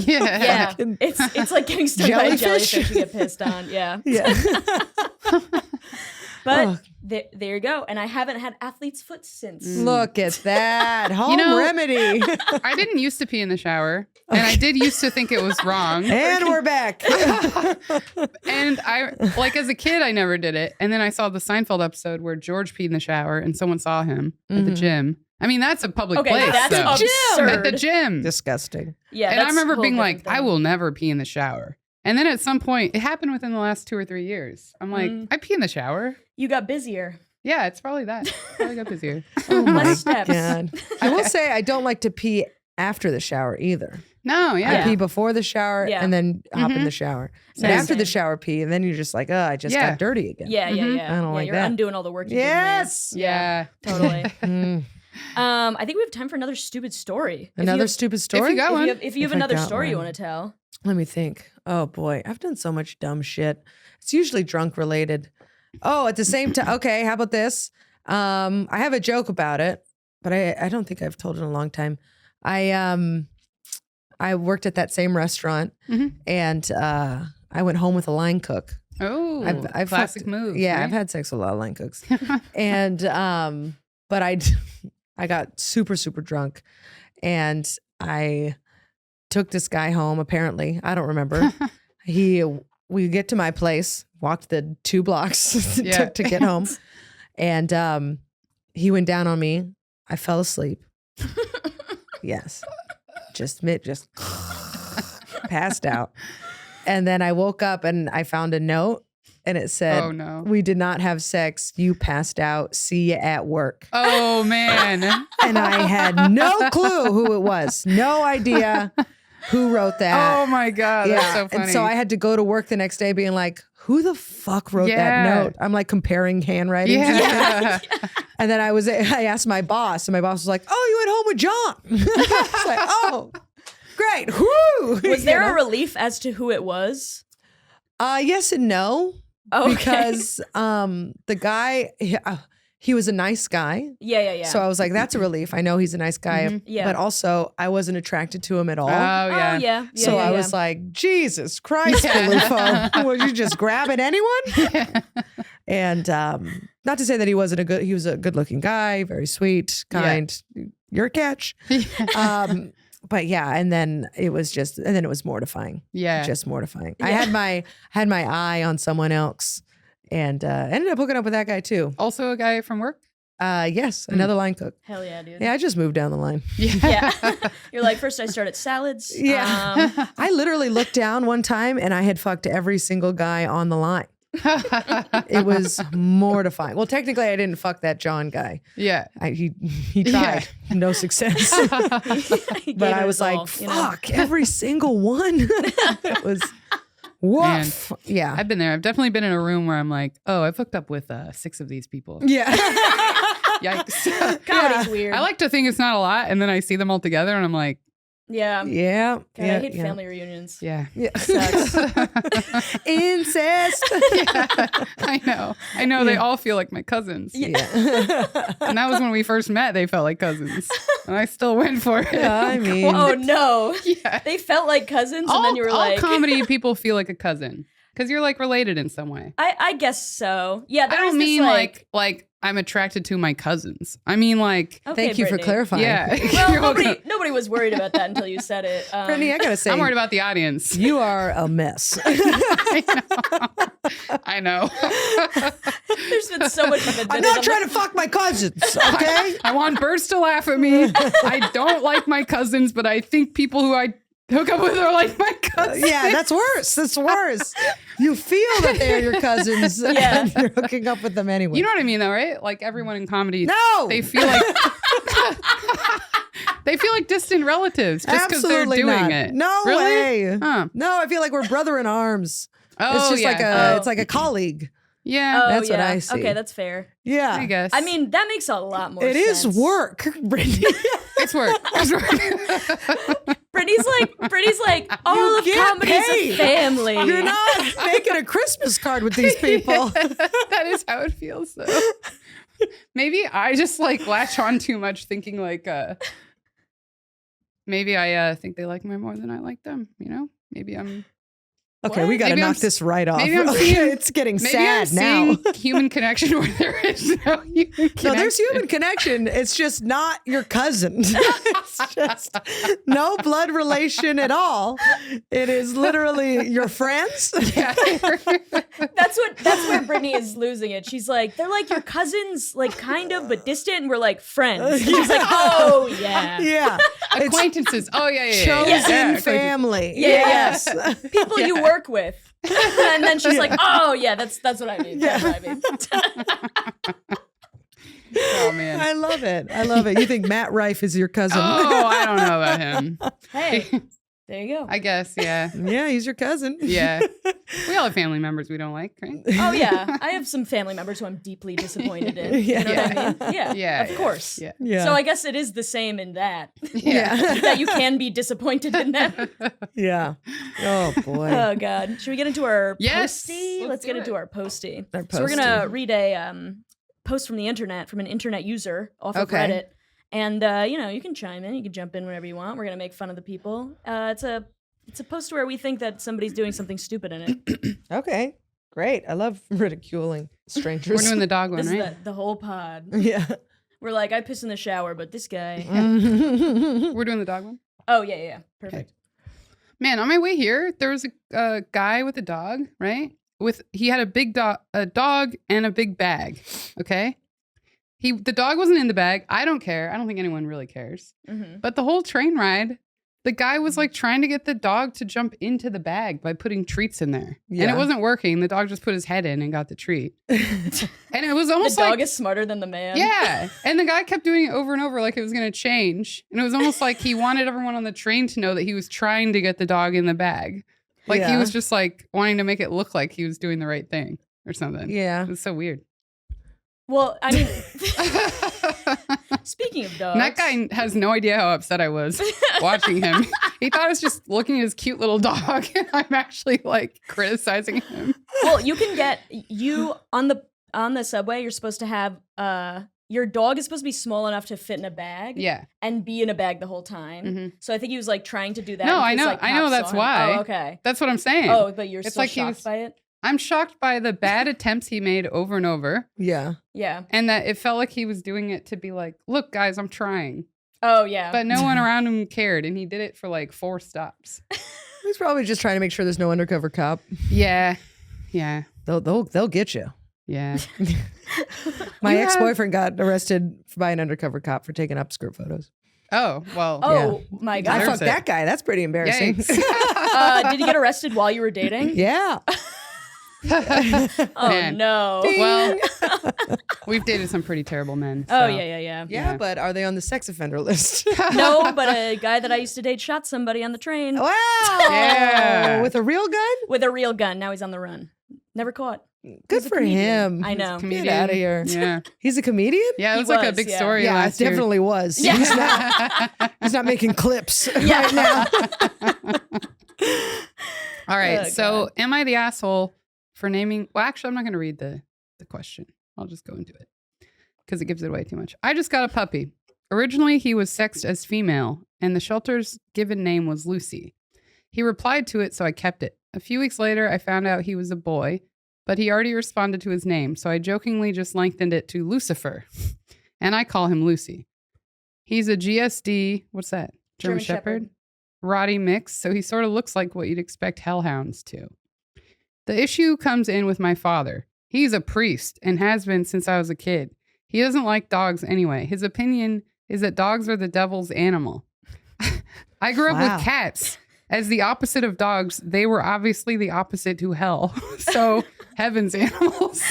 [SPEAKER 2] Yeah,
[SPEAKER 1] Fucking
[SPEAKER 2] it's like getting stung by a
[SPEAKER 1] jellyfish?
[SPEAKER 2] jellyfish you get pissed on. Yeah,
[SPEAKER 1] Yeah.
[SPEAKER 2] but
[SPEAKER 1] Oh.
[SPEAKER 2] there you go. And I haven't had athlete's foot since.
[SPEAKER 1] Look at that home
[SPEAKER 3] know-
[SPEAKER 1] remedy.
[SPEAKER 3] I didn't used to pee in the shower, and I did used to think it was wrong.
[SPEAKER 1] And we're back.
[SPEAKER 3] And I, like as a kid, I never did it. And then I saw the Seinfeld episode where George peed in the shower and someone saw him at the
[SPEAKER 1] Mhm.
[SPEAKER 3] gym. I mean, that's a public
[SPEAKER 2] Okay,
[SPEAKER 3] place.
[SPEAKER 2] that's
[SPEAKER 3] though.
[SPEAKER 2] absurd.
[SPEAKER 3] At the gym.
[SPEAKER 1] Disgusting.
[SPEAKER 2] Yeah,
[SPEAKER 3] And I
[SPEAKER 2] that's
[SPEAKER 3] remember
[SPEAKER 2] a whole
[SPEAKER 3] being like,
[SPEAKER 2] different
[SPEAKER 3] I
[SPEAKER 2] thing.
[SPEAKER 3] will never pee in the shower. And then at some point, it happened within the last 2 or 3 years. I'm like,
[SPEAKER 2] Mm.
[SPEAKER 3] I pee in the shower.
[SPEAKER 2] You got busier.
[SPEAKER 3] Yeah, it's probably that. Probably got busier.
[SPEAKER 1] Oh my
[SPEAKER 2] Less steps.
[SPEAKER 1] God. I will say I don't like to pee after the shower either.
[SPEAKER 3] No,
[SPEAKER 1] I
[SPEAKER 3] yeah.
[SPEAKER 1] pee before the shower
[SPEAKER 2] Yeah.
[SPEAKER 1] and then hop in
[SPEAKER 3] Mhm.
[SPEAKER 1] the shower. But
[SPEAKER 2] Same.
[SPEAKER 1] after the shower pee, and then you're just like, oh, I just
[SPEAKER 3] Yeah.
[SPEAKER 1] got dirty again.
[SPEAKER 2] Yeah, yeah,
[SPEAKER 3] Mhm.
[SPEAKER 2] yeah.
[SPEAKER 1] I don't
[SPEAKER 2] Yeah,
[SPEAKER 1] like
[SPEAKER 2] you're
[SPEAKER 1] that.
[SPEAKER 2] undoing all the work you
[SPEAKER 1] Yes.
[SPEAKER 2] did.
[SPEAKER 3] Yeah.
[SPEAKER 2] Totally.
[SPEAKER 1] Mm.
[SPEAKER 2] I think we have time for another stupid story.
[SPEAKER 1] Another stupid story?
[SPEAKER 3] If you got one.
[SPEAKER 2] If you have
[SPEAKER 1] If I
[SPEAKER 2] another
[SPEAKER 1] got
[SPEAKER 2] story you
[SPEAKER 1] one.
[SPEAKER 2] want to tell.
[SPEAKER 1] Let me think. Oh boy, I've done so much dumb shit. It's usually drunk related. Oh, at the same time. Okay, how about this? I have a joke about it, but I don't think I've told it in a long time. I worked at that same restaurant, and I went home with a line cook.
[SPEAKER 3] Oh,
[SPEAKER 1] I've
[SPEAKER 3] classic
[SPEAKER 1] fucked-
[SPEAKER 3] move.
[SPEAKER 1] Yeah,
[SPEAKER 3] right?
[SPEAKER 1] I've had sex with a lot of line cooks, and but I got super drunk, and I took this guy home. Apparently, I don't remember. We get to my place, walked the 2 blocks it took to get home, and he went down on me. I fell asleep. Yes, just passed out. And then I woke up and I found a note and it said,
[SPEAKER 3] Oh, no.
[SPEAKER 1] "We did not have sex. You passed out. See you at work."
[SPEAKER 3] Oh, man.
[SPEAKER 1] And I had no clue who it was. No idea who wrote that.
[SPEAKER 3] Oh, my God. That's so funny.
[SPEAKER 1] And so I had to go to work the next day being like, who the fuck wrote that note? I'm like comparing handwritings.
[SPEAKER 3] Yeah.
[SPEAKER 1] And then I asked my boss, and my boss was like, "Oh, you went home with John." I was like, "Oh, great. Whoo."
[SPEAKER 2] Was there a relief as to who it was?
[SPEAKER 1] Yes and no.
[SPEAKER 2] Okay.
[SPEAKER 1] Because the guy, he was a nice guy.
[SPEAKER 2] Yeah.
[SPEAKER 1] So I was like, that's a relief. I know he's a nice guy.
[SPEAKER 2] Yeah.
[SPEAKER 1] But also, I wasn't attracted to him at all.
[SPEAKER 3] Oh, yeah.
[SPEAKER 2] Oh, yeah.
[SPEAKER 1] So I was like, Jesus Christ, Peluffo. Was you just grabbing anyone? And not to say that he was a good looking guy, very sweet, kind. You're a catch. But yeah, and then it was mortifying.
[SPEAKER 3] Yeah.
[SPEAKER 1] Just mortifying. I had my eye on someone else and ended up hooking up with that guy too.
[SPEAKER 3] Also a guy from work?
[SPEAKER 1] Yes, another line cook.
[SPEAKER 2] Hell yeah, dude.
[SPEAKER 1] Yeah, I just moved down the line.
[SPEAKER 2] Yeah. You're like, first I started salads.
[SPEAKER 1] Yeah. I literally looked down one time and I had fucked every single guy on the line. It was mortifying. Well, technically, I didn't fuck that John guy.
[SPEAKER 3] Yeah.
[SPEAKER 1] He tried, no success. But I was like, fuck, every single one. It was woof. Yeah,
[SPEAKER 3] I've been there. I've definitely been in a room where I'm like, oh, I've hooked up with 6 of these people.
[SPEAKER 1] yeah.
[SPEAKER 3] Yikes.
[SPEAKER 2] Comedy's weird.
[SPEAKER 3] I like to think it's not a lot, and then I see them all together, and I'm like,
[SPEAKER 2] Yeah.
[SPEAKER 1] Yeah.
[SPEAKER 2] God, I hate family reunions.
[SPEAKER 3] yeah.
[SPEAKER 1] Yeah.
[SPEAKER 2] Sucks.
[SPEAKER 1] Incest.
[SPEAKER 3] Yeah. I know. They all feel like my cousins.
[SPEAKER 1] Yeah.
[SPEAKER 3] And that was when we first met. They felt like cousins. And I still went for it.
[SPEAKER 1] Yeah, I mean,
[SPEAKER 2] Oh no.
[SPEAKER 3] Yeah.
[SPEAKER 2] They felt like cousins and then you were
[SPEAKER 3] all
[SPEAKER 2] like
[SPEAKER 3] comedy people feel like a cousin because you're like related in some way.
[SPEAKER 2] I guess so. Yeah,
[SPEAKER 3] I
[SPEAKER 2] there was
[SPEAKER 3] don't
[SPEAKER 2] this,
[SPEAKER 3] mean like I'm attracted to my cousins. I mean like
[SPEAKER 2] Okay,
[SPEAKER 1] thank you for
[SPEAKER 2] Brittany.
[SPEAKER 1] clarifying.
[SPEAKER 3] yeah.
[SPEAKER 2] Well,
[SPEAKER 3] You're welcome.
[SPEAKER 2] nobody was worried about that until you said it.
[SPEAKER 1] Brittany, I gotta say,
[SPEAKER 3] I'm worried about the audience.
[SPEAKER 1] you are a mess.
[SPEAKER 3] I know.
[SPEAKER 2] There's been so much you've
[SPEAKER 1] I'm
[SPEAKER 2] admitted.
[SPEAKER 1] not trying to fuck my cousins, okay?
[SPEAKER 3] I want birds to laugh at me. I don't like my cousins, but I think people who I hook up with are like my cousins.
[SPEAKER 1] Yeah, that's worse. That's worse. You feel that they're your cousins,
[SPEAKER 2] Yeah.
[SPEAKER 1] and you're hooking up with them anyway.
[SPEAKER 3] You know what I mean, though, right? Like everyone in comedy,
[SPEAKER 1] No!
[SPEAKER 3] they feel like they feel like distant relatives just because they're
[SPEAKER 1] Absolutely
[SPEAKER 3] doing
[SPEAKER 1] not.
[SPEAKER 3] it.
[SPEAKER 1] No
[SPEAKER 3] Really?
[SPEAKER 1] way.
[SPEAKER 3] Huh.
[SPEAKER 1] No, I feel like we're brother in arms.
[SPEAKER 3] Oh,
[SPEAKER 1] It's just
[SPEAKER 3] yeah.
[SPEAKER 1] like it's like a colleague.
[SPEAKER 3] Yeah,
[SPEAKER 2] Oh,
[SPEAKER 1] That's what
[SPEAKER 2] yeah.
[SPEAKER 1] I see.
[SPEAKER 2] Okay, that's fair.
[SPEAKER 1] Yeah.
[SPEAKER 3] I guess.
[SPEAKER 2] I mean, that makes a lot more
[SPEAKER 1] It
[SPEAKER 2] sense.
[SPEAKER 1] is work, Brittany.
[SPEAKER 3] it's work. It's work.
[SPEAKER 2] Brittany's like, all of
[SPEAKER 1] get
[SPEAKER 2] comedy's
[SPEAKER 1] paid.
[SPEAKER 2] a family.
[SPEAKER 1] You're not making a Christmas card with these people.
[SPEAKER 3] That is how it feels, though. Maybe I just like latch on too much, thinking like, maybe I think they like me more than I like them. You know, maybe I'm.
[SPEAKER 1] Okay,
[SPEAKER 2] What?
[SPEAKER 1] we got to
[SPEAKER 3] Maybe I'm
[SPEAKER 1] knock this right off.
[SPEAKER 3] maybe I'm
[SPEAKER 1] Okay,
[SPEAKER 3] seeing-
[SPEAKER 1] it's getting
[SPEAKER 3] Maybe
[SPEAKER 1] sad
[SPEAKER 3] I'm
[SPEAKER 1] now.
[SPEAKER 3] seeing human connection where there is no human connection.
[SPEAKER 1] No, there's human connection. It's just not your cousin. It's just no blood relation at all. It is literally your friends.
[SPEAKER 3] Yeah.
[SPEAKER 2] That's where Brittany is losing it. She's like, they're like your cousins, like kind of, but distant, and we're like friends. And she's like, oh yeah.
[SPEAKER 1] Yeah. It's
[SPEAKER 3] Acquaintances. Oh yeah.
[SPEAKER 1] chosen
[SPEAKER 3] acquaintances.
[SPEAKER 1] family.
[SPEAKER 2] Yeah,
[SPEAKER 1] Yes.
[SPEAKER 2] People you work with. And then she's like, oh yeah, that's what I mean. That's what I mean.
[SPEAKER 3] Oh man.
[SPEAKER 1] I love it. I love it. You think Matt Rife is your cousin?
[SPEAKER 3] Oh, I don't know about him.
[SPEAKER 2] Hey, there you go.
[SPEAKER 3] I guess, yeah.
[SPEAKER 1] Yeah, he's your cousin.
[SPEAKER 3] Yeah. We all have family members we don't like, right?
[SPEAKER 2] Oh yeah, I have some family members who I'm deeply disappointed in. You
[SPEAKER 1] Yeah.
[SPEAKER 2] know what I mean? Yeah,
[SPEAKER 3] Yeah,
[SPEAKER 2] of course.
[SPEAKER 3] Yeah.
[SPEAKER 1] Yeah.
[SPEAKER 2] So I guess it is the same in that
[SPEAKER 1] Yeah.
[SPEAKER 2] that you can be disappointed in them.
[SPEAKER 1] Yeah. Oh boy.
[SPEAKER 2] Oh God, should we get into our
[SPEAKER 3] Yes,
[SPEAKER 2] posty?
[SPEAKER 3] let's
[SPEAKER 2] Let's get
[SPEAKER 3] do
[SPEAKER 2] into
[SPEAKER 3] it.
[SPEAKER 2] our posty.
[SPEAKER 1] Our
[SPEAKER 2] So we're gonna
[SPEAKER 1] posty.
[SPEAKER 2] read a post from the internet from an internet user off of
[SPEAKER 1] Okay.
[SPEAKER 2] Reddit, And you can chime in, you can jump in whenever you want. We're gonna make fun of the people. It's a post where we think that somebody's doing something stupid in it.
[SPEAKER 1] Okay, great. I love ridiculing strangers.
[SPEAKER 3] We're doing the dog one,
[SPEAKER 2] This
[SPEAKER 3] right?
[SPEAKER 2] is the whole pod.
[SPEAKER 1] Yeah.
[SPEAKER 2] We're like, I piss in the shower, but this guy.
[SPEAKER 3] We're doing the dog one.
[SPEAKER 2] Oh yeah, perfect.
[SPEAKER 3] Man, on my way here, there was a guy with a dog, right? He had a dog and a big bag. Okay. The dog wasn't in the bag. I don't care. I don't think anyone really cares.
[SPEAKER 2] Mm-hmm.
[SPEAKER 3] But the whole train ride, the guy was like trying to get the dog to jump into the bag by putting treats in there.
[SPEAKER 1] Yeah.
[SPEAKER 3] And it wasn't working. The dog just put his head in and got the treat. And it was almost
[SPEAKER 2] The dog
[SPEAKER 3] like,
[SPEAKER 2] is smarter than the man.
[SPEAKER 3] yeah. And the guy kept doing it over and over like it was going to change. And it was almost like he wanted everyone on the train to know that he was trying to get the dog in the bag. Like he
[SPEAKER 1] Yeah.
[SPEAKER 3] was just like wanting to make it look like he was doing the right thing or something.
[SPEAKER 1] Yeah.
[SPEAKER 3] It was so weird.
[SPEAKER 2] Well, I mean, speaking of dogs,
[SPEAKER 3] And that guy has no idea how upset I was watching him. He thought I was just looking at his cute little dog, and I'm actually like criticizing him.
[SPEAKER 2] Well, you can get on the subway. You're supposed to have your dog is supposed to be small enough to fit in a bag.
[SPEAKER 3] Yeah.
[SPEAKER 2] And be in a bag the whole time.
[SPEAKER 3] Mhm.
[SPEAKER 2] So I think he was like trying to do that.
[SPEAKER 3] No,
[SPEAKER 2] in
[SPEAKER 3] I
[SPEAKER 2] case,
[SPEAKER 3] know-
[SPEAKER 2] like,
[SPEAKER 3] I know
[SPEAKER 2] cops
[SPEAKER 3] that's
[SPEAKER 2] saw him.
[SPEAKER 3] why.
[SPEAKER 2] Oh, okay.
[SPEAKER 3] That's what I'm saying.
[SPEAKER 2] Oh, but you're
[SPEAKER 3] It's
[SPEAKER 2] still
[SPEAKER 3] like he
[SPEAKER 2] shocked
[SPEAKER 3] was-
[SPEAKER 2] by it.
[SPEAKER 3] I'm shocked by the bad attempts he made over and over,
[SPEAKER 1] Yeah.
[SPEAKER 2] Yeah.
[SPEAKER 3] and that it felt like he was doing it to be like, look, guys, I'm trying.
[SPEAKER 2] Oh yeah.
[SPEAKER 3] But no one around him cared, and he did it for like 4 stops.
[SPEAKER 1] He's probably just trying to make sure there's no undercover cop.
[SPEAKER 3] Yeah. Yeah.
[SPEAKER 1] They'll get you.
[SPEAKER 3] Yeah.
[SPEAKER 1] My
[SPEAKER 3] You
[SPEAKER 1] ex-boyfriend got arrested by an undercover cop for taking upskirt photos.
[SPEAKER 3] Oh, well.
[SPEAKER 2] oh my
[SPEAKER 1] I
[SPEAKER 2] god.
[SPEAKER 3] Deserves
[SPEAKER 1] fucked
[SPEAKER 3] it.
[SPEAKER 1] that guy. That's pretty embarrassing.
[SPEAKER 3] Yikes.
[SPEAKER 2] Did he get arrested while you were dating?
[SPEAKER 1] Yeah.
[SPEAKER 2] Oh
[SPEAKER 3] Man.
[SPEAKER 2] no.
[SPEAKER 3] Well, we've dated some pretty terrible men.
[SPEAKER 2] Oh
[SPEAKER 3] so-
[SPEAKER 2] yeah.
[SPEAKER 1] Yeah, but are they on the sex offender list?
[SPEAKER 2] No, but a guy that I used to date shot somebody on the train
[SPEAKER 1] Wow.
[SPEAKER 3] Yeah.
[SPEAKER 1] With a real gun?
[SPEAKER 2] with a real gun. Now he's on the run. Never caught.
[SPEAKER 1] Good
[SPEAKER 2] He's a
[SPEAKER 1] for
[SPEAKER 2] comedian.
[SPEAKER 1] him.
[SPEAKER 2] I know.
[SPEAKER 3] Comedian.
[SPEAKER 1] Get out of here.
[SPEAKER 3] Yeah.
[SPEAKER 1] He's a comedian?
[SPEAKER 3] Yeah, it
[SPEAKER 2] He
[SPEAKER 3] was like a
[SPEAKER 2] was,
[SPEAKER 3] big
[SPEAKER 2] yeah.
[SPEAKER 3] story
[SPEAKER 1] Yeah, it
[SPEAKER 3] last year.
[SPEAKER 1] definitely was.
[SPEAKER 2] Yeah.
[SPEAKER 1] He's not making clips
[SPEAKER 2] Yeah.
[SPEAKER 1] right now.
[SPEAKER 3] All right.
[SPEAKER 2] Oh,
[SPEAKER 3] so
[SPEAKER 2] God.
[SPEAKER 3] am I the asshole for naming? Well, actually, I'm not going to read the question. I'll just go into it because it gives it away too much. I just got a puppy. Originally, he was sexed as female, and the shelter's given name was Lucy. He replied to it, so I kept it. A few weeks later, I found out he was a boy, but he already responded to his name, so I jokingly just lengthened it to Lucifer, and I call him Lucy. He's a GSD, what's that? German Shepherd? Roddy mix, so he sort of looks like what you'd expect hellhounds to. The issue comes in with my father. He's a priest and has been since I was a kid. He doesn't like dogs anyway. His opinion is that dogs are the devil's animal. I grew up
[SPEAKER 1] Wow.
[SPEAKER 3] with cats. As the opposite of dogs, they were obviously the opposite to hell. So, heaven's animals.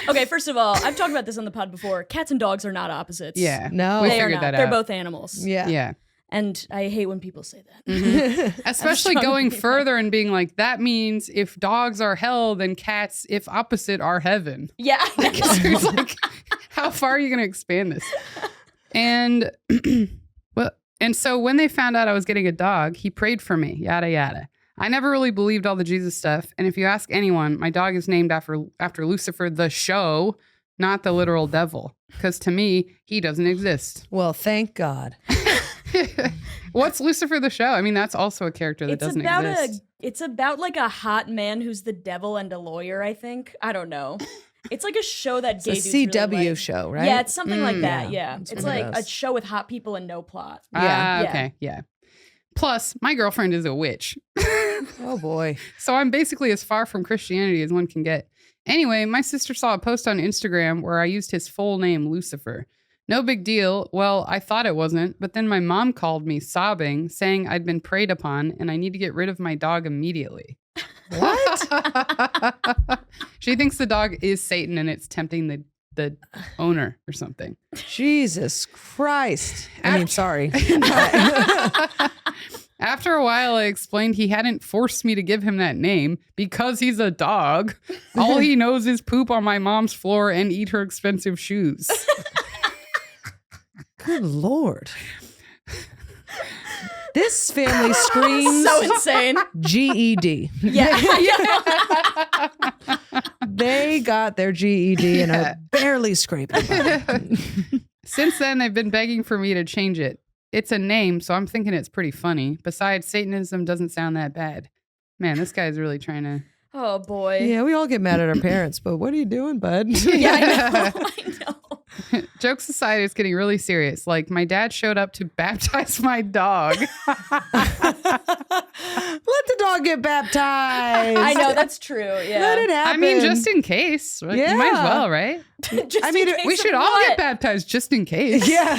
[SPEAKER 2] Okay, first of all, I've talked about this on the pod before. Cats and dogs are not opposites.
[SPEAKER 3] Yeah.
[SPEAKER 1] No.
[SPEAKER 3] We
[SPEAKER 2] They are
[SPEAKER 3] figured
[SPEAKER 2] not.
[SPEAKER 3] that
[SPEAKER 2] They're
[SPEAKER 3] out.
[SPEAKER 2] both animals.
[SPEAKER 1] Yeah.
[SPEAKER 3] Yeah.
[SPEAKER 2] And I hate when people say that.
[SPEAKER 3] Mhm. Especially
[SPEAKER 2] strong
[SPEAKER 3] going
[SPEAKER 2] opinion.
[SPEAKER 3] further and being like, that means if dogs are hell, then cats, if opposite, are heaven.
[SPEAKER 2] Yeah. I know.
[SPEAKER 3] So it's like, how far are you going to expand this? And and so when they found out I was getting a dog, he prayed for me, yada yada. I never really believed all the Jesus stuff, and if you ask anyone, my dog is named after Lucifer the show, not the literal devil, because to me, he doesn't exist.
[SPEAKER 1] Well, thank God.
[SPEAKER 3] What's Lucifer the show? I mean, that's also a character that doesn't exist.
[SPEAKER 2] It's about like a hot man who's the devil and a lawyer, I think. I don't know. It's like a show that
[SPEAKER 1] It's a
[SPEAKER 2] gay dudes really
[SPEAKER 1] CW
[SPEAKER 2] like.
[SPEAKER 1] show, right?
[SPEAKER 2] Yeah, it's something like that.
[SPEAKER 1] Yeah,
[SPEAKER 2] Yeah.
[SPEAKER 1] it's
[SPEAKER 2] It's
[SPEAKER 1] one of
[SPEAKER 2] like
[SPEAKER 1] those.
[SPEAKER 2] a show with hot people and no plot.
[SPEAKER 3] Ah,
[SPEAKER 2] Yeah.
[SPEAKER 3] okay, yeah. Plus, my girlfriend is a witch.
[SPEAKER 1] Oh boy.
[SPEAKER 3] So I'm basically as far from Christianity as one can get. Anyway, my sister saw a post on Instagram where I used his full name, Lucifer. No big deal. Well, I thought it wasn't, but then my mom called me sobbing, saying I'd been preyed upon and I need to get rid of my dog immediately.
[SPEAKER 1] What?
[SPEAKER 3] She thinks the dog is Satan and it's tempting the owner or something.
[SPEAKER 1] Jesus Christ. I mean, sorry.
[SPEAKER 3] After a while, I explained he hadn't forced me to give him that name because he's a dog. All he knows is poop on my mom's floor and eat her expensive shoes.
[SPEAKER 1] Good Lord. This family screams
[SPEAKER 2] So insane.
[SPEAKER 1] GED.
[SPEAKER 2] Yeah.
[SPEAKER 1] They got their GED and are barely scraping by.
[SPEAKER 3] Since then, they've been begging for me to change it. It's a name, so I'm thinking it's pretty funny. Besides, Satanism doesn't sound that bad. Man, this guy's really trying to...
[SPEAKER 2] Oh, boy.
[SPEAKER 1] Yeah, we all get mad at our parents, but what are you doing, bud?
[SPEAKER 2] Yeah, I know. I know.
[SPEAKER 3] Joke society is getting really serious. Like, my dad showed up to baptize my dog.
[SPEAKER 1] Let the dog get baptized.
[SPEAKER 2] I know, that's true. Yeah.
[SPEAKER 1] Let it happen.
[SPEAKER 3] I mean, just in case. Right? You might as well, right?
[SPEAKER 2] Just
[SPEAKER 1] I mean,
[SPEAKER 2] in case
[SPEAKER 3] We
[SPEAKER 2] of
[SPEAKER 3] should all
[SPEAKER 2] what?
[SPEAKER 3] get baptized just in case.
[SPEAKER 1] Yeah,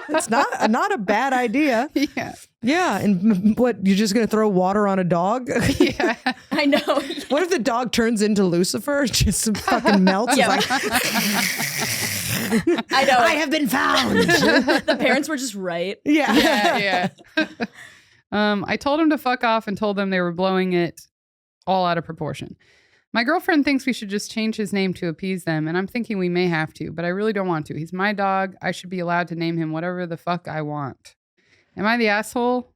[SPEAKER 1] it's not a bad idea.
[SPEAKER 3] Yeah.
[SPEAKER 1] Yeah, and what, you're just gonna throw water on a dog?
[SPEAKER 3] Yeah.
[SPEAKER 2] I know.
[SPEAKER 1] What if the dog turns into Lucifer? Just fucking melts.
[SPEAKER 2] Yeah.
[SPEAKER 1] It's like,
[SPEAKER 2] I know.
[SPEAKER 1] I have been found.
[SPEAKER 2] The parents were just right.
[SPEAKER 1] Yeah.
[SPEAKER 3] Yeah. I told him to fuck off and told them they were blowing it all out of proportion. My girlfriend thinks we should just change his name to appease them, and I'm thinking we may have to, but I really don't want to. He's my dog. I should be allowed to name him whatever the fuck I want. Am I the asshole?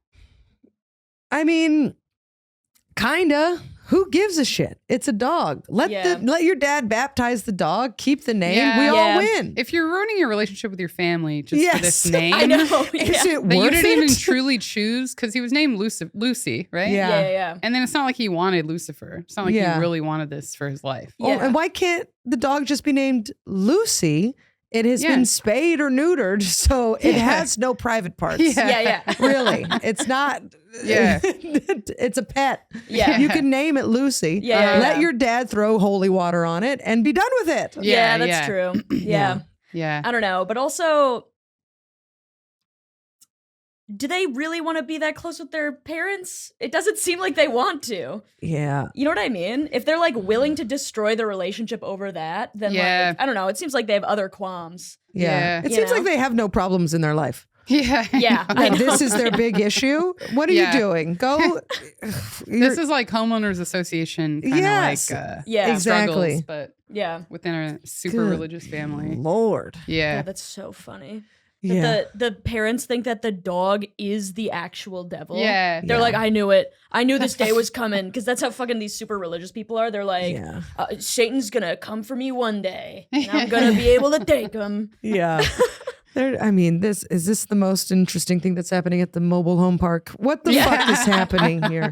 [SPEAKER 1] I mean, kinda. Who gives a shit? It's a dog. Let your dad baptize the dog. Keep the name.
[SPEAKER 3] Yeah.
[SPEAKER 1] We all
[SPEAKER 2] Yeah.
[SPEAKER 1] win.
[SPEAKER 3] If you're ruining your relationship with your family just
[SPEAKER 1] Yes.
[SPEAKER 3] for this name,
[SPEAKER 2] I know.
[SPEAKER 1] Is
[SPEAKER 2] Yeah.
[SPEAKER 1] it
[SPEAKER 3] that you
[SPEAKER 1] worth
[SPEAKER 3] didn't
[SPEAKER 1] it?
[SPEAKER 3] even truly choose, because he was named Lucy, right?
[SPEAKER 1] Yeah.
[SPEAKER 2] Yeah.
[SPEAKER 3] And then it's not like he wanted Lucifer. It's not like
[SPEAKER 1] Yeah.
[SPEAKER 3] he really wanted this for his life.
[SPEAKER 1] Oh,
[SPEAKER 2] Yeah.
[SPEAKER 1] and why can't the dog just be named Lucy? It has been spayed or neutered, so it has no private parts.
[SPEAKER 2] Yeah.
[SPEAKER 1] Really. It's not.
[SPEAKER 3] Yeah.
[SPEAKER 1] It's a pet.
[SPEAKER 2] Yeah.
[SPEAKER 1] You can name it Lucy.
[SPEAKER 2] Yeah.
[SPEAKER 1] Let your dad throw holy water on it and be done with it.
[SPEAKER 2] Yeah, that's
[SPEAKER 3] yeah.
[SPEAKER 2] true. Yeah.
[SPEAKER 3] Yeah.
[SPEAKER 2] I don't know. But also, do they really want to be that close with their parents? It doesn't seem like they want to.
[SPEAKER 1] Yeah.
[SPEAKER 2] You know what I mean? If they're like willing to destroy the relationship over that, then
[SPEAKER 3] Yeah.
[SPEAKER 2] like, I don't know. It seems like they have other quams.
[SPEAKER 1] Yeah.
[SPEAKER 3] Yeah.
[SPEAKER 1] It
[SPEAKER 2] You
[SPEAKER 1] seems
[SPEAKER 2] know?
[SPEAKER 1] like they have no problems in their life.
[SPEAKER 3] Yeah.
[SPEAKER 2] Yeah. I
[SPEAKER 1] Like,
[SPEAKER 2] know.
[SPEAKER 1] this is their big issue. What are
[SPEAKER 3] Yeah.
[SPEAKER 1] you doing? Go.
[SPEAKER 3] This is like homeowners association kind of
[SPEAKER 1] Yes.
[SPEAKER 3] like
[SPEAKER 2] Yeah.
[SPEAKER 1] Exactly.
[SPEAKER 3] struggles, but
[SPEAKER 2] Yeah.
[SPEAKER 3] within a super
[SPEAKER 1] Good
[SPEAKER 3] religious family.
[SPEAKER 1] Lord.
[SPEAKER 2] Yeah,
[SPEAKER 3] Yeah.
[SPEAKER 2] that's so funny.
[SPEAKER 1] Yeah.
[SPEAKER 2] The parents think that the dog is the actual devil.
[SPEAKER 3] Yeah.
[SPEAKER 2] They're like, I knew it. I knew this day was coming. Because that's how fucking these super religious people are. They're like,
[SPEAKER 1] Yeah.
[SPEAKER 2] Satan's going to come for me one day. And I'm going to be able to take him.
[SPEAKER 1] Yeah. I mean, this is the most interesting thing that's happening at the mobile home park. What the fuck is happening here?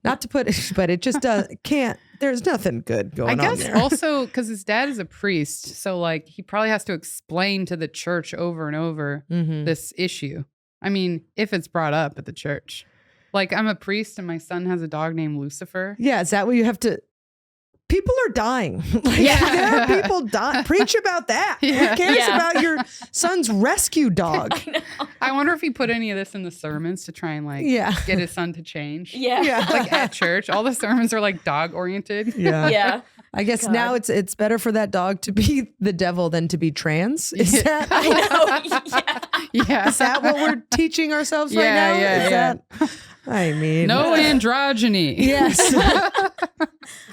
[SPEAKER 1] Not to put it, but it just can't. There's nothing good going
[SPEAKER 3] I
[SPEAKER 1] on
[SPEAKER 3] guess
[SPEAKER 1] there.
[SPEAKER 3] also because his dad is a priest, so like he probably has to explain to the church over and over
[SPEAKER 1] Mhm.
[SPEAKER 3] this issue. I mean, if it's brought up at the church, like I'm a priest and my son has a dog named Lucifer.
[SPEAKER 1] Yeah, is that what you have to? People are dying. Like,
[SPEAKER 3] Yeah.
[SPEAKER 1] there are people dying. Preach about that.
[SPEAKER 3] Yeah.
[SPEAKER 1] Who cares
[SPEAKER 2] Yeah.
[SPEAKER 1] about your son's rescue dog?
[SPEAKER 3] I wonder if he put any of this in the sermons to try and like
[SPEAKER 1] Yeah.
[SPEAKER 3] get his son to change.
[SPEAKER 2] Yeah.
[SPEAKER 1] Yeah.
[SPEAKER 3] Like at church, all the sermons are like dog oriented.
[SPEAKER 1] Yeah.
[SPEAKER 2] Yeah.
[SPEAKER 1] I guess
[SPEAKER 2] God.
[SPEAKER 1] now it's better for that dog to be the devil than to be trans. Is that
[SPEAKER 2] I know. Yeah.
[SPEAKER 3] Yeah.
[SPEAKER 1] is that what we're teaching ourselves right
[SPEAKER 3] Yeah,
[SPEAKER 1] now?
[SPEAKER 3] yeah,
[SPEAKER 1] Is
[SPEAKER 3] yeah.
[SPEAKER 1] that- I mean,
[SPEAKER 3] No androgyny.
[SPEAKER 1] yes.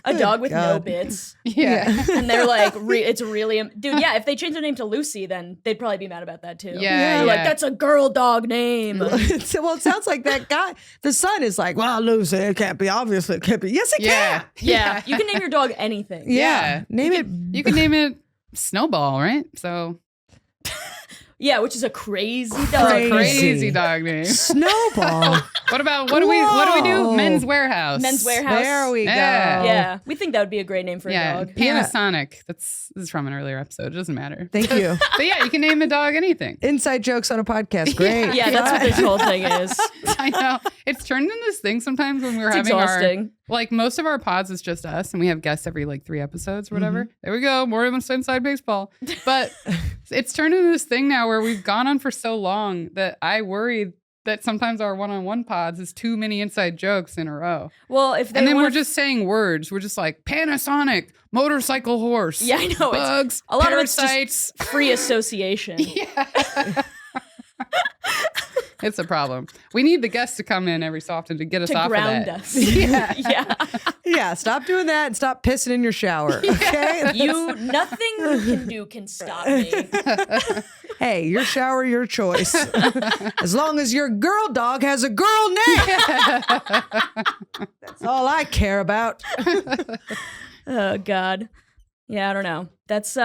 [SPEAKER 2] A dog with no
[SPEAKER 1] God.
[SPEAKER 2] bits.
[SPEAKER 3] Yeah.
[SPEAKER 2] And they're like, it's really, dude, yeah, if they change their name to Lucy, then they'd probably be mad about that too.
[SPEAKER 3] Yeah,
[SPEAKER 2] They're like,
[SPEAKER 3] yeah.
[SPEAKER 2] that's a girl dog name.
[SPEAKER 1] Well, it sounds like that guy. The son is like, well, Lucy, it can't be. Obviously, it can't be. Yes, it
[SPEAKER 3] Yeah.
[SPEAKER 1] can.
[SPEAKER 2] Yeah. You can name your dog anything.
[SPEAKER 1] Yeah. Name it.
[SPEAKER 3] You can name it Snowball, right? So
[SPEAKER 2] Yeah, which is a crazy dog.
[SPEAKER 1] Crazy.
[SPEAKER 3] crazy dog name.
[SPEAKER 1] Snowball.
[SPEAKER 3] What about what do we do?
[SPEAKER 1] Whoa.
[SPEAKER 3] Men's Warehouse.
[SPEAKER 2] Men's Warehouse.
[SPEAKER 1] There we go.
[SPEAKER 3] Yeah.
[SPEAKER 2] Yeah, we think that would be a great name for
[SPEAKER 3] Yeah,
[SPEAKER 2] a dog.
[SPEAKER 3] Panasonic. This is from an earlier episode. It doesn't matter.
[SPEAKER 1] Thank you.
[SPEAKER 3] But yeah, you can name a dog anything.
[SPEAKER 1] Inside jokes on a podcast. Great.
[SPEAKER 2] Yeah, that's what this whole thing is.
[SPEAKER 3] I know. It's turned into this thing sometimes when we're
[SPEAKER 2] It's
[SPEAKER 3] having
[SPEAKER 2] exhausting.
[SPEAKER 3] like most of our pods is just us and we have guests every like 3 episodes or whatever. There we go. More of us inside baseball. But it's turned into this thing now where we've gone on for so long that I worry that sometimes our one-on-one pods is too many inside jokes in a row.
[SPEAKER 2] Well, if they
[SPEAKER 3] And then we're
[SPEAKER 2] wanna-
[SPEAKER 3] just saying words. We're just like Panasonic, motorcycle horse.
[SPEAKER 2] Yeah, I know, it's-
[SPEAKER 3] Bugs,
[SPEAKER 2] a lot of it's just-
[SPEAKER 3] parasites.
[SPEAKER 2] free association.
[SPEAKER 3] Yeah. It's a problem. We need the guests to come in every so often to get us
[SPEAKER 2] To
[SPEAKER 3] off
[SPEAKER 2] ground
[SPEAKER 3] of that.
[SPEAKER 2] us.
[SPEAKER 3] Yeah.
[SPEAKER 2] Yeah.
[SPEAKER 1] Yeah. Stop doing that and stop pissing in your shower. Okay.
[SPEAKER 2] Nothing you can do can stop me.
[SPEAKER 1] Hey, your shower, your choice. As long as your girl dog has a girl name. That's all I care about.
[SPEAKER 2] Oh God. Yeah, I don't know. That's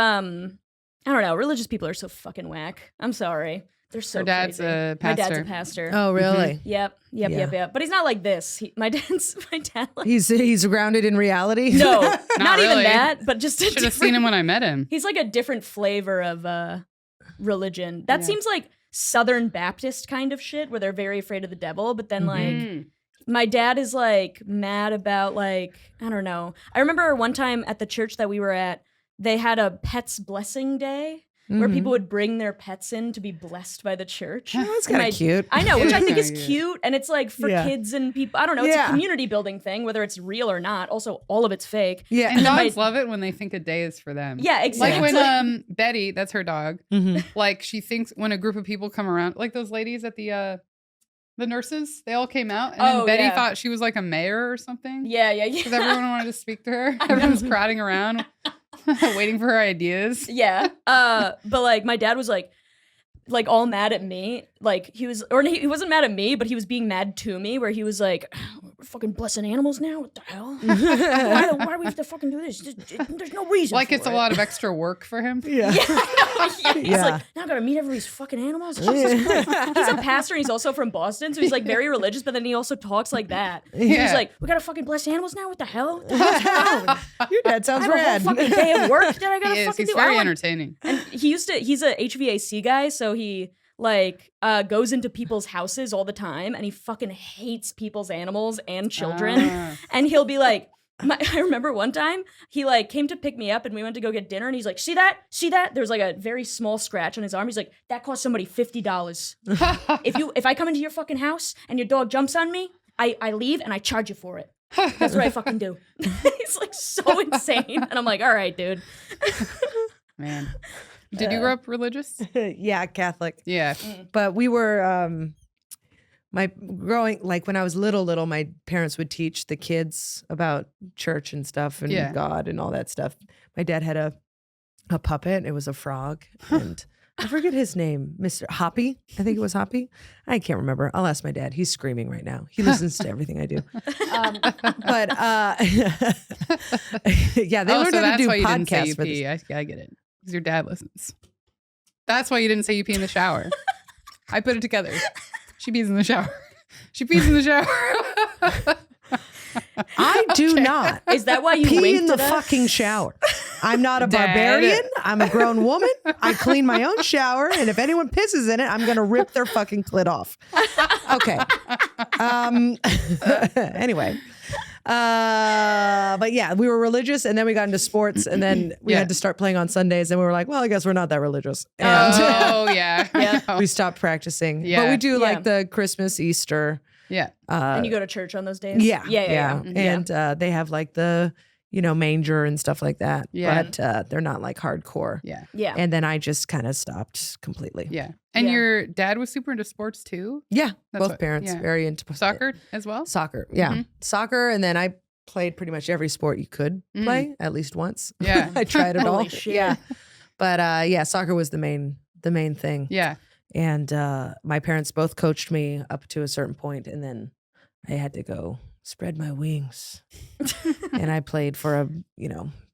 [SPEAKER 2] I don't know. Religious people are so fucking whack. I'm sorry. They're so
[SPEAKER 3] Her dad's
[SPEAKER 2] crazy.
[SPEAKER 3] a
[SPEAKER 2] My dad's a
[SPEAKER 3] pastor.
[SPEAKER 2] pastor.
[SPEAKER 1] Oh, really?
[SPEAKER 2] Yep. But he's not like this. My dad. Like,
[SPEAKER 1] He's grounded in reality.
[SPEAKER 2] no, not even
[SPEAKER 3] really.
[SPEAKER 2] that. But just a
[SPEAKER 3] Should have seen him when I met him.
[SPEAKER 2] He's like a different flavor of religion. That seems like Southern Baptist kind of shit, where they're very afraid of the devil. But then like, my dad is like mad about like, I don't know. I remember one time at the church that we were at, they had a pets blessing day. Where people would bring their pets in to be blessed by the church.
[SPEAKER 1] Oh, that's kind of cute.
[SPEAKER 2] I know, which I think is
[SPEAKER 3] Yeah.
[SPEAKER 2] cute. And it's like for kids and people. I don't know. It's a community building thing, whether it's real or not. Also, all of it's fake.
[SPEAKER 1] Yeah.
[SPEAKER 3] And
[SPEAKER 2] then
[SPEAKER 3] dogs love it when they think a day is for them.
[SPEAKER 2] Yeah, exactly.
[SPEAKER 3] Like when Betty, that's her dog, like she thinks when a group of people come around, like those ladies at the nurses, they all came out, and then Betty thought she was like a mayor or something.
[SPEAKER 2] Yeah.
[SPEAKER 3] Because everyone wanted to speak to her. Everyone's crowding around, waiting for her ideas.
[SPEAKER 2] Yeah. But like my dad was like all mad at me. Like he wasn't mad at me, but he was being mad to me, where he was like, we're fucking blessing animals now? What the hell? Why do we have to fucking do this? There's no reason.
[SPEAKER 3] Like
[SPEAKER 2] for
[SPEAKER 3] it's a
[SPEAKER 2] it.
[SPEAKER 3] lot of extra work for him.
[SPEAKER 1] Yeah.
[SPEAKER 2] He's like, now I gotta meet everybody's fucking animals. Jesus Christ. He's a pastor and he's also from Boston, so he's like very religious, but then he also talks like that. He's like, we gotta fucking bless animals now? What the hell?
[SPEAKER 1] Your dad sounds
[SPEAKER 2] I have a
[SPEAKER 1] rad.
[SPEAKER 2] whole fucking day of work that I gotta
[SPEAKER 3] He is.
[SPEAKER 2] fucking
[SPEAKER 3] He's
[SPEAKER 2] do. I
[SPEAKER 3] very
[SPEAKER 2] don't-
[SPEAKER 3] entertaining.
[SPEAKER 2] And he's a HVAC guy, so he like goes into people's houses all the time, and he fucking hates people's animals and children. And he'll be like, I remember one time he like came to pick me up, and we went to go get dinner, and he's like, see that? There's like a very small scratch on his arm. He's like, that cost somebody $50. If I come into your fucking house and your dog jumps on me, I leave and I charge you for it. That's what I fucking do. He's like so insane, and I'm like, all right, dude.
[SPEAKER 3] Man. Did you grow up religious?
[SPEAKER 1] Yeah, Catholic.
[SPEAKER 3] Yeah.
[SPEAKER 1] But we were when I was little, my parents would teach the kids about church and stuff and God and all that stuff. My dad had a puppet. It was a frog, and I forget his name, Mr. Hoppy. I think it was Hoppy. I can't remember. I'll ask my dad. He's screaming right now. He listens to everything I do. But yeah, they learned how to do
[SPEAKER 3] why you didn't say
[SPEAKER 1] podcasts
[SPEAKER 3] you
[SPEAKER 1] for this.
[SPEAKER 3] pee. I get it. Because your dad listens. That's why you didn't say you pee in the shower. I put it together. She pees in the shower. She pees in the shower.
[SPEAKER 1] I do not.
[SPEAKER 2] Is that why you
[SPEAKER 1] pee
[SPEAKER 2] winked
[SPEAKER 1] in the
[SPEAKER 2] at us?
[SPEAKER 1] fucking shower? I'm not a
[SPEAKER 3] Dad.
[SPEAKER 1] barbarian. I'm a grown woman. I clean my own shower, and if anyone pisses in it, I'm gonna rip their fucking clit off. Okay. Anyway. But yeah, we were religious, and then we got into sports, and then we had to start playing on Sundays, and we were like, well, I guess we're not that religious. And
[SPEAKER 3] Oh, yeah.
[SPEAKER 1] we stopped practicing. But
[SPEAKER 3] Yeah.
[SPEAKER 1] we do like the Christmas, Easter.
[SPEAKER 3] Yeah.
[SPEAKER 2] And you go to church on those days?
[SPEAKER 1] Yeah.
[SPEAKER 2] Yeah.
[SPEAKER 1] And they have like the, manger and stuff like that.
[SPEAKER 3] Yeah.
[SPEAKER 1] But they're not like hardcore.
[SPEAKER 3] Yeah.
[SPEAKER 2] Yeah.
[SPEAKER 1] And then I just kind of stopped completely.
[SPEAKER 3] Yeah. And
[SPEAKER 2] Yeah.
[SPEAKER 3] your dad was super into sports too?
[SPEAKER 1] Yeah.
[SPEAKER 3] That's
[SPEAKER 1] Both
[SPEAKER 3] what-
[SPEAKER 1] parents
[SPEAKER 3] yeah.
[SPEAKER 1] very into
[SPEAKER 3] Soccer as well?
[SPEAKER 1] Soccer. Yeah.
[SPEAKER 3] Mhm.
[SPEAKER 1] Soccer. And then I played pretty much every sport you could play at least once.
[SPEAKER 3] Yeah.
[SPEAKER 1] I tried it all.
[SPEAKER 2] Holy shit.
[SPEAKER 1] Yeah. But soccer was the main thing.
[SPEAKER 3] Yeah.
[SPEAKER 1] And my parents both coached me up to a certain point, and then I had to go spread my wings. And I played for a,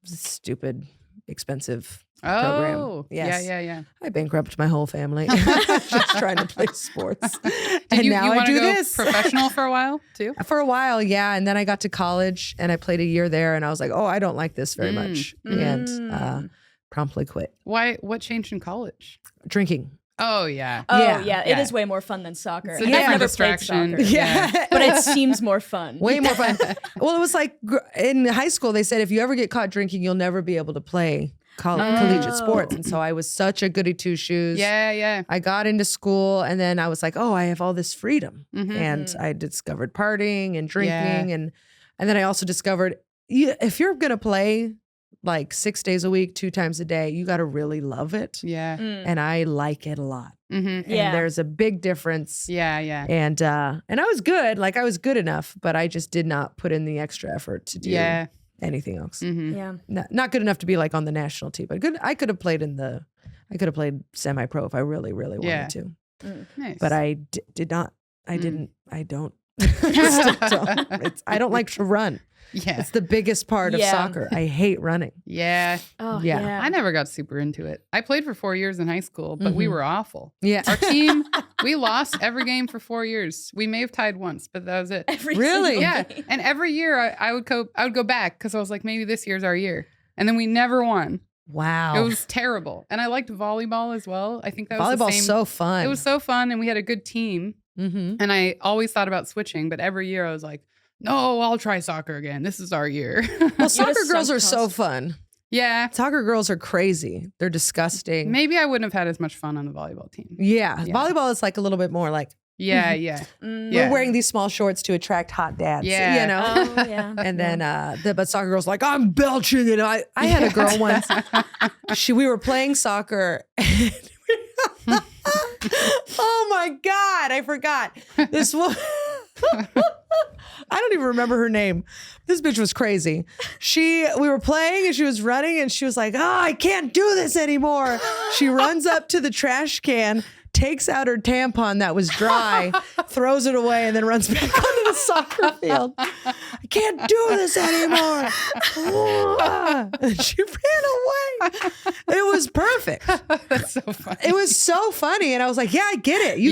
[SPEAKER 1] stupid, expensive program.
[SPEAKER 3] Oh.
[SPEAKER 1] Yes.
[SPEAKER 3] Yeah.
[SPEAKER 1] I bankrupt my whole family just trying to play sports.
[SPEAKER 3] Did
[SPEAKER 1] And
[SPEAKER 3] you,
[SPEAKER 1] now
[SPEAKER 3] you
[SPEAKER 1] I
[SPEAKER 3] wanna
[SPEAKER 1] do
[SPEAKER 3] go
[SPEAKER 1] this.
[SPEAKER 3] professional for a while too?
[SPEAKER 1] For a while, yeah. And then I got to college and I played a year there, and I was like, oh, I don't like this very much. And promptly quit.
[SPEAKER 3] Why? What changed in college?
[SPEAKER 1] Drinking.
[SPEAKER 3] Oh, yeah.
[SPEAKER 2] Oh,
[SPEAKER 1] Yeah.
[SPEAKER 2] yeah. It
[SPEAKER 3] Yeah.
[SPEAKER 2] is way more fun than soccer.
[SPEAKER 3] It's a
[SPEAKER 2] And I've
[SPEAKER 3] different
[SPEAKER 2] never
[SPEAKER 3] distraction.
[SPEAKER 2] played soccer.
[SPEAKER 3] Yeah.
[SPEAKER 2] But it seems more fun.
[SPEAKER 1] Way more fun. Well, it was like in high school, they said if you ever get caught drinking, you'll never be able to play collegiate sports. And so I was such a goody two shoes.
[SPEAKER 3] Yeah.
[SPEAKER 1] I got into school, and then I was like, oh, I have all this freedom.
[SPEAKER 3] Mhm.
[SPEAKER 1] And I discovered partying and drinking. And then I also discovered if you're going to play like 6 days a week, 2 times a day, you got to really love it.
[SPEAKER 3] Yeah.
[SPEAKER 1] And I like it a lot.
[SPEAKER 3] Mm-hmm.
[SPEAKER 2] Yeah.
[SPEAKER 1] And there's a big difference.
[SPEAKER 3] Yeah.
[SPEAKER 1] And I was good. Like I was good enough, but I just did not put in the extra effort to do
[SPEAKER 3] Yeah.
[SPEAKER 1] anything else.
[SPEAKER 3] Mm-hmm.
[SPEAKER 2] Yeah.
[SPEAKER 1] Not good enough to be like on the national team, but good. I could have played semi-pro if I really, really wanted
[SPEAKER 3] Yeah.
[SPEAKER 1] to,
[SPEAKER 3] Nice.
[SPEAKER 1] but I did not. I didn't. I don't I don't like to run.
[SPEAKER 3] Yeah.
[SPEAKER 1] It's the biggest part of
[SPEAKER 2] Yeah.
[SPEAKER 1] soccer. I hate running.
[SPEAKER 3] Yeah.
[SPEAKER 2] Oh,
[SPEAKER 1] Yeah.
[SPEAKER 2] yeah.
[SPEAKER 3] I never got super into it. I played for 4 years in high school, but we were awful.
[SPEAKER 1] Yeah.
[SPEAKER 3] Our team, we lost every game for 4 years. We may have tied once, but that was it.
[SPEAKER 2] Every
[SPEAKER 1] Really?
[SPEAKER 2] single
[SPEAKER 3] Yeah.
[SPEAKER 2] game.
[SPEAKER 3] And every year I would go back because I was like, maybe this year's our year. And then we never won.
[SPEAKER 1] Wow.
[SPEAKER 3] It was terrible. And I liked volleyball as well. I think that was the
[SPEAKER 1] Volleyball's
[SPEAKER 3] same.
[SPEAKER 1] so fun.
[SPEAKER 3] It was so fun, and we had a good team.
[SPEAKER 1] Mm-hmm.
[SPEAKER 3] And I always thought about switching, but every year I was like, no, I'll try soccer again. This is our year.
[SPEAKER 1] Well, soccer
[SPEAKER 2] sunk
[SPEAKER 1] girls are so
[SPEAKER 2] cost.
[SPEAKER 1] fun.
[SPEAKER 3] Yeah.
[SPEAKER 1] Soccer girls are crazy. They're disgusting.
[SPEAKER 3] Maybe I wouldn't have had as much fun on the volleyball team.
[SPEAKER 1] Yeah.
[SPEAKER 3] Yeah.
[SPEAKER 1] Volleyball is like a little bit more like
[SPEAKER 3] Yeah, yeah.
[SPEAKER 2] Mm.
[SPEAKER 3] Yeah.
[SPEAKER 1] we're wearing these small shorts to attract hot dads.
[SPEAKER 3] Yeah.
[SPEAKER 1] You know?
[SPEAKER 2] Oh, yeah.
[SPEAKER 1] And then, but soccer girls like, I'm belching. And I had a girl once, we were playing soccer. And oh my God, I forgot. This woman, I don't even remember her name. This bitch was crazy. We were playing and she was running and she was like, oh, I can't do this anymore. She runs up to the trash can, takes out her tampon that was dry, throws it away, and then runs back onto the soccer field. I can't do this anymore. And she ran away. It was perfect.
[SPEAKER 3] That's so funny.
[SPEAKER 1] It was so funny. And I was like, yeah, I get it. You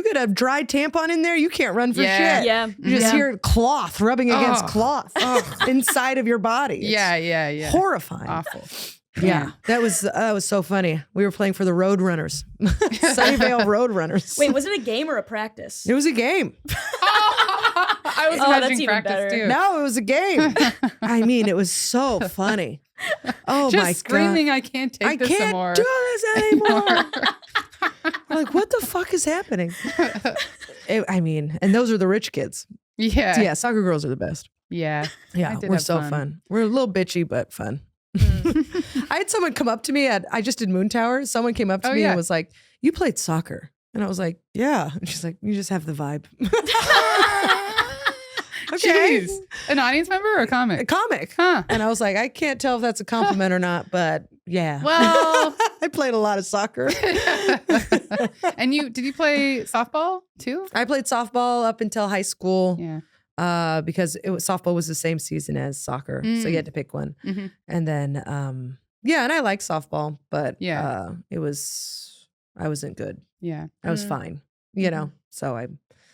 [SPEAKER 1] get a dry tampon in there, you can't run for
[SPEAKER 3] Yeah.
[SPEAKER 1] shit.
[SPEAKER 2] Yeah.
[SPEAKER 1] You just hear cloth rubbing against
[SPEAKER 3] Oh.
[SPEAKER 1] cloth inside of your body. It's
[SPEAKER 3] Yeah.
[SPEAKER 1] horrifying.
[SPEAKER 3] Awful.
[SPEAKER 1] Yeah, that was so funny. We were playing for the Roadrunners, Sunnyvale Roadrunners.
[SPEAKER 2] Wait, was it a game or a practice?
[SPEAKER 1] It was a game.
[SPEAKER 3] I was
[SPEAKER 2] Oh, that's
[SPEAKER 3] imagining
[SPEAKER 2] even
[SPEAKER 3] practice
[SPEAKER 2] better.
[SPEAKER 3] too.
[SPEAKER 1] No, it was a game. I mean, it was so funny. Oh
[SPEAKER 3] Just
[SPEAKER 1] my
[SPEAKER 3] screaming,
[SPEAKER 1] God.
[SPEAKER 3] I can't take
[SPEAKER 1] I
[SPEAKER 3] this
[SPEAKER 1] can't
[SPEAKER 3] anymore.
[SPEAKER 1] do this anymore. I'm like, what the fuck is happening? And those are the rich kids.
[SPEAKER 3] Yeah.
[SPEAKER 1] Yeah, soccer girls are the best.
[SPEAKER 3] Yeah. I
[SPEAKER 1] Yeah,
[SPEAKER 3] did
[SPEAKER 1] we're
[SPEAKER 3] have
[SPEAKER 1] so
[SPEAKER 3] fun.
[SPEAKER 1] fun. We're a little bitchy, but fun. I had someone come up to me I just did Moon Tower. Someone came up to
[SPEAKER 3] Oh,
[SPEAKER 1] me
[SPEAKER 3] yeah.
[SPEAKER 1] and was like, you played soccer. And I was like, yeah. And she's like, you just have the vibe. Okay.
[SPEAKER 3] Jeez. An audience member or a
[SPEAKER 1] A
[SPEAKER 3] comic?
[SPEAKER 1] comic.
[SPEAKER 3] Huh.
[SPEAKER 1] And I was like, I can't tell if that's a compliment or not, but yeah.
[SPEAKER 3] Well,
[SPEAKER 1] I played a lot of soccer.
[SPEAKER 3] and did you play softball too?
[SPEAKER 1] I played softball up until high school.
[SPEAKER 3] Yeah.
[SPEAKER 1] Because softball was the same season as soccer. So you had to pick one.
[SPEAKER 3] Mhm.
[SPEAKER 1] And then, and I like softball, but
[SPEAKER 3] Yeah.
[SPEAKER 1] I wasn't good.
[SPEAKER 3] Yeah.
[SPEAKER 1] I was fine, you know? So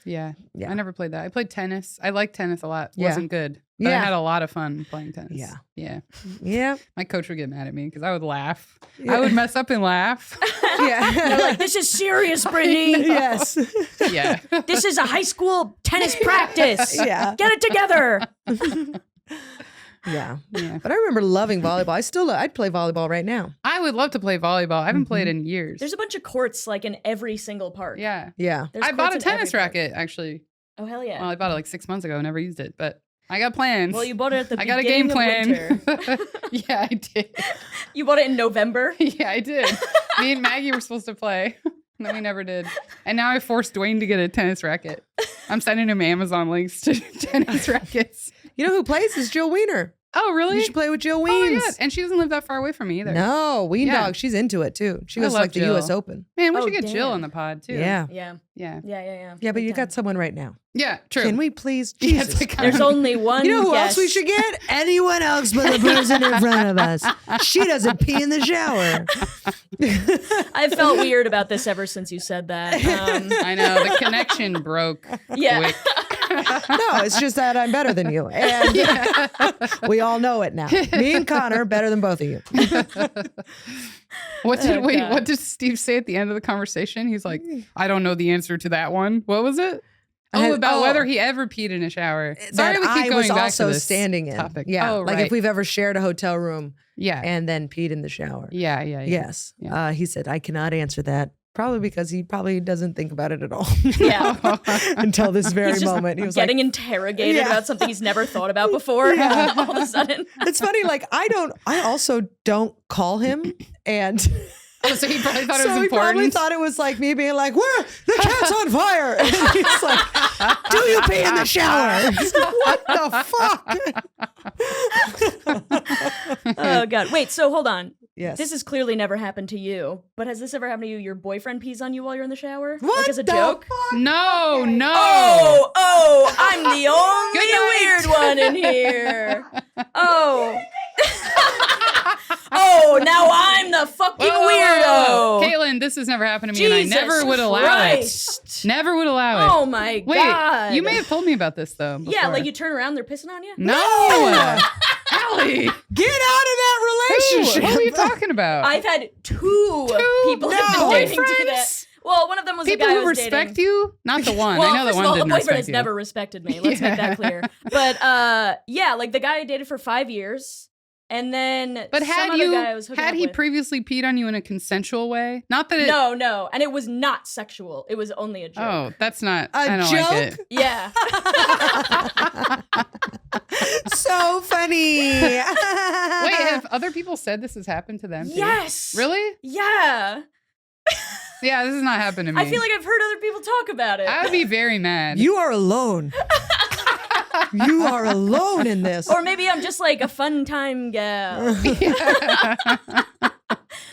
[SPEAKER 3] Yeah.
[SPEAKER 1] Yeah.
[SPEAKER 3] I never played that. I played tennis. I liked tennis a lot.
[SPEAKER 1] Yeah.
[SPEAKER 3] Wasn't good. But I
[SPEAKER 1] Yeah.
[SPEAKER 3] had a lot of fun playing tennis.
[SPEAKER 1] Yeah.
[SPEAKER 3] Yeah.
[SPEAKER 1] yeah.
[SPEAKER 3] My coach would get mad at me because I would laugh.
[SPEAKER 1] Yeah.
[SPEAKER 3] I would mess up and laugh.
[SPEAKER 2] They're
[SPEAKER 1] Yeah.
[SPEAKER 2] like, this is serious, Brittany.
[SPEAKER 1] Yes.
[SPEAKER 3] Yeah.
[SPEAKER 2] This is a high school tennis practice.
[SPEAKER 1] Yeah.
[SPEAKER 2] Get it together.
[SPEAKER 1] Yeah.
[SPEAKER 3] Yeah.
[SPEAKER 1] But I remember loving volleyball. I'd play volleyball right now.
[SPEAKER 3] I would love to play volleyball. I haven't played in years.
[SPEAKER 2] There's a bunch of courts like in every single park.
[SPEAKER 3] Yeah.
[SPEAKER 1] Yeah.
[SPEAKER 2] There's
[SPEAKER 3] I bought a
[SPEAKER 2] courts in every
[SPEAKER 3] tennis
[SPEAKER 2] park.
[SPEAKER 3] racket actually.
[SPEAKER 2] Oh, hell yeah.
[SPEAKER 3] Well, I bought it like 6 months ago. Never used it, but I got plans.
[SPEAKER 2] Well, you bought it at the
[SPEAKER 3] I got a
[SPEAKER 2] beginning
[SPEAKER 3] game plan.
[SPEAKER 2] of winter.
[SPEAKER 3] Yeah, I did.
[SPEAKER 2] You bought it in November.
[SPEAKER 3] Yeah, I did. Me and Maggie were supposed to play. No, we never did. And now I forced Dwayne to get a tennis racket. I'm sending him Amazon links to tennis rackets.
[SPEAKER 1] You know who plays is Jill Wiener.
[SPEAKER 3] Oh, really?
[SPEAKER 1] You should play with Jill
[SPEAKER 3] Oh,
[SPEAKER 1] Weens.
[SPEAKER 3] my God. And she doesn't live that far away from me either.
[SPEAKER 1] No, Ween
[SPEAKER 3] Yeah.
[SPEAKER 1] Dog. She's into it too. She
[SPEAKER 3] I
[SPEAKER 1] goes to
[SPEAKER 3] love
[SPEAKER 1] like the
[SPEAKER 3] Jill.
[SPEAKER 1] U.S. Open.
[SPEAKER 3] Man, we
[SPEAKER 2] Oh,
[SPEAKER 3] should get Jill
[SPEAKER 2] damn.
[SPEAKER 3] on the pod too.
[SPEAKER 1] Yeah.
[SPEAKER 2] Yeah.
[SPEAKER 3] Yeah.
[SPEAKER 2] Yeah.
[SPEAKER 1] Yeah, but
[SPEAKER 2] Big
[SPEAKER 1] you
[SPEAKER 2] time.
[SPEAKER 1] got someone right now.
[SPEAKER 3] Yeah, true.
[SPEAKER 1] Can we please?
[SPEAKER 3] Yes,
[SPEAKER 1] Jesus
[SPEAKER 3] I can.
[SPEAKER 2] There's only one.
[SPEAKER 1] You know who else we
[SPEAKER 2] guest.
[SPEAKER 1] should get? Anyone else but the person in front of us. She doesn't pee in the shower.
[SPEAKER 2] I've felt weird about this ever since you said that.
[SPEAKER 3] I know. The connection broke
[SPEAKER 2] Yeah.
[SPEAKER 3] quick.
[SPEAKER 1] No, it's just that I'm better than you. And we all know it now. Me and Connor, better than both of you.
[SPEAKER 3] What did
[SPEAKER 2] Oh,
[SPEAKER 3] wait?
[SPEAKER 2] God.
[SPEAKER 3] What did Steve say at the end of the conversation? He's like, I don't know the answer to that one. What was it? About whether he ever peed in a shower. Sorry,
[SPEAKER 1] That
[SPEAKER 3] we keep
[SPEAKER 1] I
[SPEAKER 3] going
[SPEAKER 1] was
[SPEAKER 3] back
[SPEAKER 1] also
[SPEAKER 3] to this
[SPEAKER 1] standing in.
[SPEAKER 3] topic.
[SPEAKER 1] Yeah.
[SPEAKER 3] Oh,
[SPEAKER 1] like
[SPEAKER 3] right.
[SPEAKER 1] if we've ever shared a hotel room
[SPEAKER 3] yeah,
[SPEAKER 1] and then peed in the shower.
[SPEAKER 3] yeah.
[SPEAKER 1] Yes.
[SPEAKER 3] Yeah.
[SPEAKER 1] He said, I cannot answer that. Probably because he probably doesn't think about it at all.
[SPEAKER 2] Yeah.
[SPEAKER 1] Until this very
[SPEAKER 2] He's just
[SPEAKER 1] moment. He was
[SPEAKER 2] getting
[SPEAKER 1] like,
[SPEAKER 2] interrogated
[SPEAKER 1] Yeah.
[SPEAKER 2] about something he's never thought about before.
[SPEAKER 1] Yeah.
[SPEAKER 2] All of a sudden.
[SPEAKER 1] it's funny. Like I also don't call him. And
[SPEAKER 3] Oh, so he probably thought it
[SPEAKER 1] so
[SPEAKER 3] was
[SPEAKER 1] he probably
[SPEAKER 3] important.
[SPEAKER 1] thought it was like me being like, "Where the cat's on fire?" And he's like, "Do you pee in the shower?" It's like, what the fuck?
[SPEAKER 2] Oh God. Wait. So hold on.
[SPEAKER 1] Yes.
[SPEAKER 2] This has clearly never happened to you, but has this ever happened to you? Your boyfriend pees on you while you're in the shower,
[SPEAKER 1] what
[SPEAKER 2] like as a
[SPEAKER 1] the
[SPEAKER 2] joke?
[SPEAKER 1] fuck?
[SPEAKER 3] No.
[SPEAKER 2] Oh, in here. Oh. Oh, now I'm the fucking weirdo.
[SPEAKER 3] Caitlin, this has never happened to me,
[SPEAKER 2] Jesus
[SPEAKER 3] and I never would allow
[SPEAKER 2] Christ.
[SPEAKER 3] it. Never would allow it.
[SPEAKER 2] Oh my God.
[SPEAKER 3] Wait, you may have told me about this though.
[SPEAKER 2] Yeah,
[SPEAKER 3] before.
[SPEAKER 2] like you turn around, they're pissing on you?
[SPEAKER 3] No! Allie!
[SPEAKER 1] Get out of that relationship.
[SPEAKER 3] What are you talking about?
[SPEAKER 2] I've had two people have been dating do that. Well, one of them was
[SPEAKER 3] People
[SPEAKER 2] a guy I
[SPEAKER 3] who
[SPEAKER 2] was
[SPEAKER 3] respect
[SPEAKER 2] dating.
[SPEAKER 3] you? Not the one.
[SPEAKER 2] Well,
[SPEAKER 3] I know the
[SPEAKER 2] first of
[SPEAKER 3] one
[SPEAKER 2] all,
[SPEAKER 3] didn't
[SPEAKER 2] a boyfriend
[SPEAKER 3] respect
[SPEAKER 2] has
[SPEAKER 3] you.
[SPEAKER 2] never respected me. Let's make that clear. But yeah, like the guy I dated for 5 years, and then
[SPEAKER 3] But
[SPEAKER 2] some other guy I was hooking
[SPEAKER 3] had
[SPEAKER 2] up
[SPEAKER 3] he
[SPEAKER 2] with.
[SPEAKER 3] previously peed on you in a consensual way? Not that it.
[SPEAKER 2] No, and it was not sexual. It was only a joke.
[SPEAKER 3] Oh, that's not.
[SPEAKER 1] A
[SPEAKER 3] I don't
[SPEAKER 1] joke?
[SPEAKER 3] like it.
[SPEAKER 2] Yeah.
[SPEAKER 1] So funny.
[SPEAKER 3] Wait, have other people said this has happened to them? Too?
[SPEAKER 2] Yes.
[SPEAKER 3] Really?
[SPEAKER 2] Yeah.
[SPEAKER 3] Yeah, this has not happened to me.
[SPEAKER 2] I feel like I've heard other people talk about it.
[SPEAKER 3] I would be very mad.
[SPEAKER 1] You are alone. You are alone in this.
[SPEAKER 2] Or maybe I'm just like a fun time gal.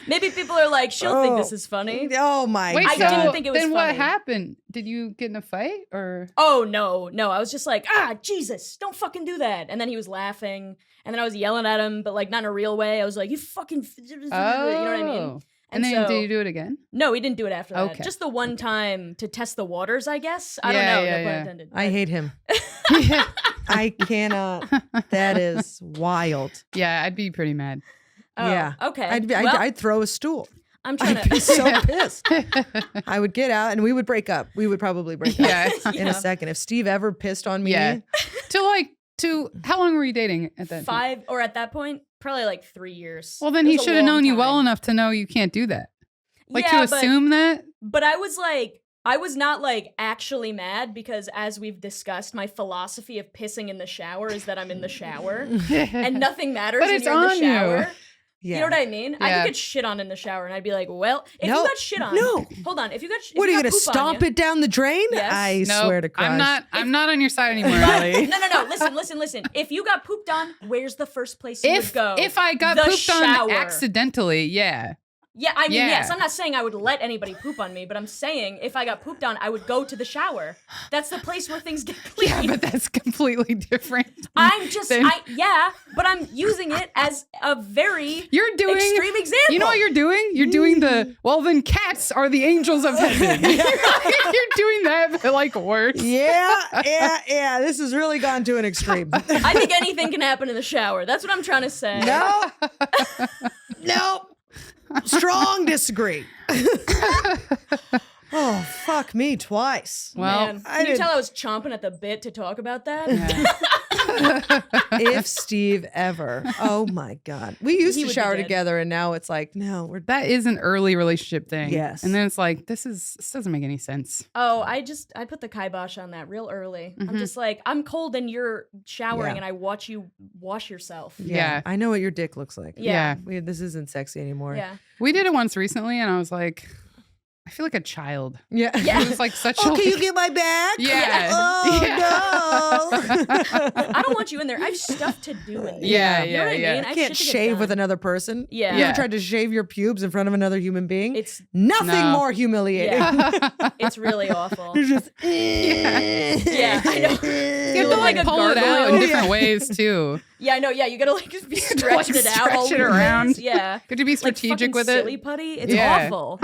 [SPEAKER 2] Maybe people are like, she'll think this is funny.
[SPEAKER 1] Oh my
[SPEAKER 3] Wait,
[SPEAKER 2] I
[SPEAKER 1] God.
[SPEAKER 2] didn't think it was
[SPEAKER 3] then
[SPEAKER 2] funny.
[SPEAKER 3] what happened? Did you get in a fight or?
[SPEAKER 2] Oh, no. I was just like, Jesus, don't fucking do that. And then he was laughing. And then I was yelling at him, but like not in a real way. I was like, you fucking, you know what I mean?
[SPEAKER 3] And then
[SPEAKER 2] so-
[SPEAKER 3] did you do it again?
[SPEAKER 2] No, he didn't do it after that.
[SPEAKER 3] Okay.
[SPEAKER 2] Just the one time to test the waters, I guess. I don't
[SPEAKER 3] Yeah,
[SPEAKER 2] know.
[SPEAKER 3] yeah,
[SPEAKER 2] No pun
[SPEAKER 3] yeah.
[SPEAKER 2] intended.
[SPEAKER 1] I hate him.
[SPEAKER 3] Yeah.
[SPEAKER 1] I cannot. That is wild.
[SPEAKER 3] Yeah, I'd be pretty mad.
[SPEAKER 2] Oh,
[SPEAKER 1] Yeah.
[SPEAKER 2] Okay.
[SPEAKER 1] I'd throw a stool.
[SPEAKER 2] I'm trying
[SPEAKER 1] I'd be
[SPEAKER 2] to.
[SPEAKER 1] so pissed. I would get out and we would break up. We would probably break up
[SPEAKER 3] Yeah.
[SPEAKER 1] in a second. If Steve ever pissed on me,
[SPEAKER 3] Yeah. To how long were you dating at that time?
[SPEAKER 2] 5, or at that point, probably like 3 years.
[SPEAKER 3] Well, then
[SPEAKER 2] It
[SPEAKER 3] he
[SPEAKER 2] was a
[SPEAKER 3] should have
[SPEAKER 2] long
[SPEAKER 3] known you well
[SPEAKER 2] time.
[SPEAKER 3] enough to know you can't do that. Like
[SPEAKER 2] Yeah,
[SPEAKER 3] to assume that.
[SPEAKER 2] But I was like, I was not like actually mad because, as we've discussed, my philosophy of pissing in the shower is that I'm in the shower and nothing matters
[SPEAKER 3] But
[SPEAKER 2] when
[SPEAKER 3] it's
[SPEAKER 2] you're in the
[SPEAKER 3] on you.
[SPEAKER 2] shower.
[SPEAKER 1] yeah.
[SPEAKER 2] You know what I mean? I
[SPEAKER 3] Yeah.
[SPEAKER 2] could get shit on in the shower, and I'd be like, "Well, if
[SPEAKER 1] No,
[SPEAKER 2] you got shit on,
[SPEAKER 1] no.
[SPEAKER 2] hold on. If you got, if
[SPEAKER 1] What are you
[SPEAKER 2] got
[SPEAKER 1] gonna
[SPEAKER 2] poop on
[SPEAKER 1] stomp
[SPEAKER 2] you-
[SPEAKER 1] it down the drain?
[SPEAKER 2] Yes.
[SPEAKER 1] I
[SPEAKER 3] No,
[SPEAKER 1] swear to Christ.
[SPEAKER 3] I'm not on your side anymore, Allie.
[SPEAKER 2] No. Listen. If you got pooped on, where's the first place you would go?
[SPEAKER 3] If I got
[SPEAKER 2] The
[SPEAKER 3] pooped
[SPEAKER 2] shower.
[SPEAKER 3] on accidentally, yeah.
[SPEAKER 2] Yeah, I mean,
[SPEAKER 3] Yeah.
[SPEAKER 2] yes. I'm not saying I would let anybody poop on me, but I'm saying if I got pooped on, I would go to the shower. That's the place where things get clean.
[SPEAKER 3] Yeah, but that's completely different.
[SPEAKER 2] I'm just,
[SPEAKER 3] Then-
[SPEAKER 2] but I'm using it as a very
[SPEAKER 3] You're doing
[SPEAKER 2] extreme example.
[SPEAKER 3] You know what you're doing? You're doing the well. Then cats are the angels of heaven. You're doing that, but like worse.
[SPEAKER 1] Yeah. This has really gone to an extreme.
[SPEAKER 2] I think anything can happen in the shower. That's what I'm trying to say.
[SPEAKER 1] No. Nope. Strong disagree. Oh, fuck me twice.
[SPEAKER 3] Well,
[SPEAKER 2] Man,
[SPEAKER 1] I
[SPEAKER 2] can you
[SPEAKER 1] didn't-
[SPEAKER 2] tell I was chomping at the bit to talk about that?
[SPEAKER 1] If Steve ever. Oh my God. We used
[SPEAKER 2] He
[SPEAKER 1] to
[SPEAKER 2] would be
[SPEAKER 1] shower
[SPEAKER 2] dead.
[SPEAKER 1] together and now it's like, no, we're
[SPEAKER 3] that is an early relationship thing.
[SPEAKER 1] Yes.
[SPEAKER 3] and then it's like this doesn't make any sense.
[SPEAKER 2] Oh, I put the kibosh on that real early. I'm just like, I'm cold and you're showering
[SPEAKER 1] Yeah.
[SPEAKER 2] and I watch you wash yourself.
[SPEAKER 3] Yeah.
[SPEAKER 1] I know what your dick looks like.
[SPEAKER 2] Yeah.
[SPEAKER 1] This isn't sexy anymore.
[SPEAKER 2] Yeah.
[SPEAKER 3] We did it once recently, and I was like, I feel like a child.
[SPEAKER 1] Yeah.
[SPEAKER 2] Yeah.
[SPEAKER 3] It was like such
[SPEAKER 1] Oh,
[SPEAKER 3] a
[SPEAKER 1] can you get my back?
[SPEAKER 3] Yeah.
[SPEAKER 1] Oh, no.
[SPEAKER 2] I don't want you in there. I have stuff to do in there.
[SPEAKER 3] Yeah,
[SPEAKER 2] You know what I
[SPEAKER 3] yeah.
[SPEAKER 2] mean?
[SPEAKER 1] You
[SPEAKER 2] have
[SPEAKER 1] can't
[SPEAKER 2] shit to get
[SPEAKER 1] shave
[SPEAKER 2] done.
[SPEAKER 1] with another person.
[SPEAKER 2] Yeah.
[SPEAKER 1] You
[SPEAKER 3] Yeah.
[SPEAKER 1] ever tried to shave your pubes in front of another human being?
[SPEAKER 2] It's
[SPEAKER 1] Nothing
[SPEAKER 3] No.
[SPEAKER 1] more humiliating.
[SPEAKER 2] Yeah. It's really awful.
[SPEAKER 1] It's just,
[SPEAKER 2] Yeah, I know.
[SPEAKER 3] You have to
[SPEAKER 2] like
[SPEAKER 3] like
[SPEAKER 2] a
[SPEAKER 3] pull it out
[SPEAKER 2] gargoyle.
[SPEAKER 3] in different ways too.
[SPEAKER 2] Yeah, I know. Yeah, you gotta like just be
[SPEAKER 3] have to, like,
[SPEAKER 2] stretching it out all
[SPEAKER 3] stretch it
[SPEAKER 2] over the place.
[SPEAKER 3] around.
[SPEAKER 2] Yeah.
[SPEAKER 3] Good to be
[SPEAKER 2] Like
[SPEAKER 3] strategic
[SPEAKER 2] fucking
[SPEAKER 3] with
[SPEAKER 2] silly
[SPEAKER 3] it.
[SPEAKER 2] putty. It's
[SPEAKER 3] Yeah.
[SPEAKER 2] awful.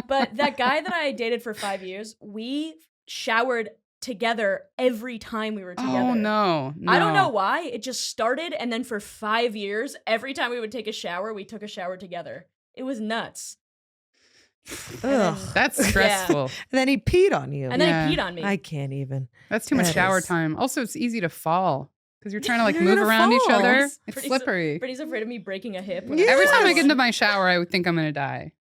[SPEAKER 2] But that guy that I dated for 5 years, we showered together every time we were together.
[SPEAKER 3] Oh no,
[SPEAKER 2] I don't know why. It just started, and then for 5 years, every time we would take a shower, we took a shower together. It was nuts.
[SPEAKER 1] ugh.
[SPEAKER 3] That's stressful.
[SPEAKER 1] And then he peed on you.
[SPEAKER 2] And then
[SPEAKER 3] Yeah.
[SPEAKER 2] he peed on me.
[SPEAKER 1] I can't even.
[SPEAKER 3] That's too much
[SPEAKER 1] That
[SPEAKER 3] shower
[SPEAKER 1] is-
[SPEAKER 3] time. Also, it's easy to fall because you're trying to like
[SPEAKER 1] You're
[SPEAKER 3] move
[SPEAKER 1] gonna
[SPEAKER 3] around each
[SPEAKER 1] fall.
[SPEAKER 3] other.
[SPEAKER 2] Brittany's-
[SPEAKER 3] It's slippery.
[SPEAKER 2] Brittany's afraid of me breaking a hip.
[SPEAKER 1] Yeah.
[SPEAKER 3] Every time I get
[SPEAKER 2] into
[SPEAKER 3] into my shower, I would think I'm gonna die.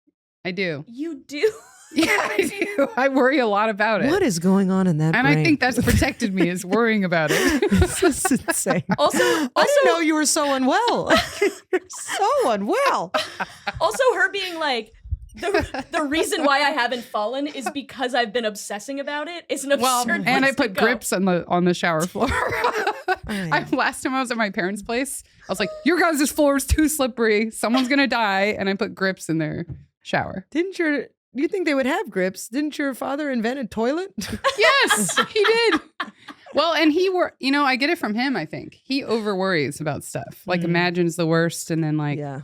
[SPEAKER 3] I do.
[SPEAKER 2] You do?
[SPEAKER 3] Yeah, I do. I worry a lot about it.
[SPEAKER 1] What is going on in that
[SPEAKER 3] and
[SPEAKER 1] brain?
[SPEAKER 3] I think that's protected me is worrying about it.
[SPEAKER 1] This is insane.
[SPEAKER 2] Also,
[SPEAKER 1] I didn't know you were so unwell. You're so unwell.
[SPEAKER 2] also her being like, the reason why I haven't fallen is because I've been obsessing about it. It's an absurd
[SPEAKER 3] Well,
[SPEAKER 2] place
[SPEAKER 3] and I
[SPEAKER 2] to
[SPEAKER 3] put
[SPEAKER 2] go.
[SPEAKER 3] grips on the shower floor. Last time I was at my parents' place, I was like, "Your guys' floor is too slippery. Someone's gonna die," and I put grips in their shower.
[SPEAKER 1] Do you think they would have grips? Didn't your father invent a toilet?
[SPEAKER 3] Yes, he did. Well, and I get it from him, I think. He over worries about stuff. Like imagines the worst and then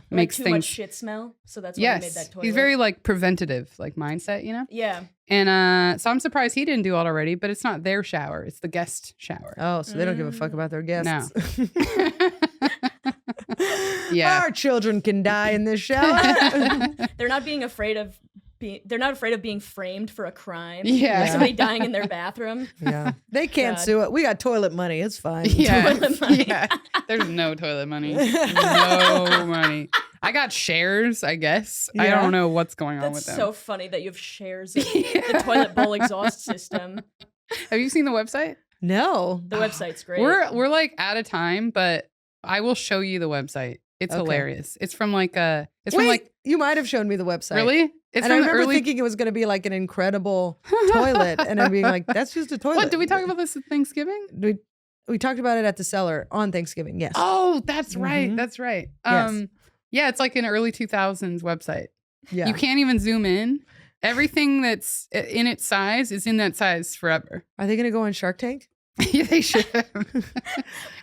[SPEAKER 3] makes
[SPEAKER 2] too
[SPEAKER 3] things
[SPEAKER 2] much shit smell. So that's why he made that toilet.
[SPEAKER 3] He's very like preventative, like mindset,
[SPEAKER 2] Yeah.
[SPEAKER 3] And so I'm surprised he didn't do it already, but it's not their shower, it's the guest shower.
[SPEAKER 1] Oh, so they don't give a fuck about their guests.
[SPEAKER 3] No. Yeah.
[SPEAKER 1] Our children can die in this shower.
[SPEAKER 2] They're not afraid of being framed for a crime.
[SPEAKER 3] Yeah.
[SPEAKER 2] Like somebody dying in their bathroom.
[SPEAKER 1] Yeah. They can't
[SPEAKER 2] God.
[SPEAKER 1] sue it. We got toilet money. It's fine.
[SPEAKER 3] Yeah.
[SPEAKER 2] Toilet money.
[SPEAKER 3] Yeah. There's no toilet money. No money. I got shares, I guess. I
[SPEAKER 1] Yeah.
[SPEAKER 3] don't know what's going on
[SPEAKER 2] That's
[SPEAKER 3] with them.
[SPEAKER 2] so funny that you have shares of the toilet bowl exhaust system.
[SPEAKER 3] Have you seen the website?
[SPEAKER 1] No.
[SPEAKER 2] The website's great.
[SPEAKER 3] We're like out of time, but I will show you the website. It's
[SPEAKER 1] Okay.
[SPEAKER 3] hilarious. It's from like
[SPEAKER 1] you might have shown me the website.
[SPEAKER 3] really? It's
[SPEAKER 1] And I
[SPEAKER 3] from the
[SPEAKER 1] remember
[SPEAKER 3] early.
[SPEAKER 1] thinking it was going to be like an incredible toilet, and then being like, "That's just a toilet."
[SPEAKER 3] What did we talk about this at Thanksgiving?
[SPEAKER 1] We talked about it at the cellar on Thanksgiving. Yes.
[SPEAKER 3] Oh, that's right.
[SPEAKER 1] Mhm.
[SPEAKER 3] That's right.
[SPEAKER 1] Yes.
[SPEAKER 3] Yeah, it's like an early 2000s website.
[SPEAKER 1] Yeah.
[SPEAKER 3] You can't even zoom in. Everything that's in its size is in that size forever.
[SPEAKER 1] Are they going to go on Shark Tank?
[SPEAKER 3] Yeah, they should.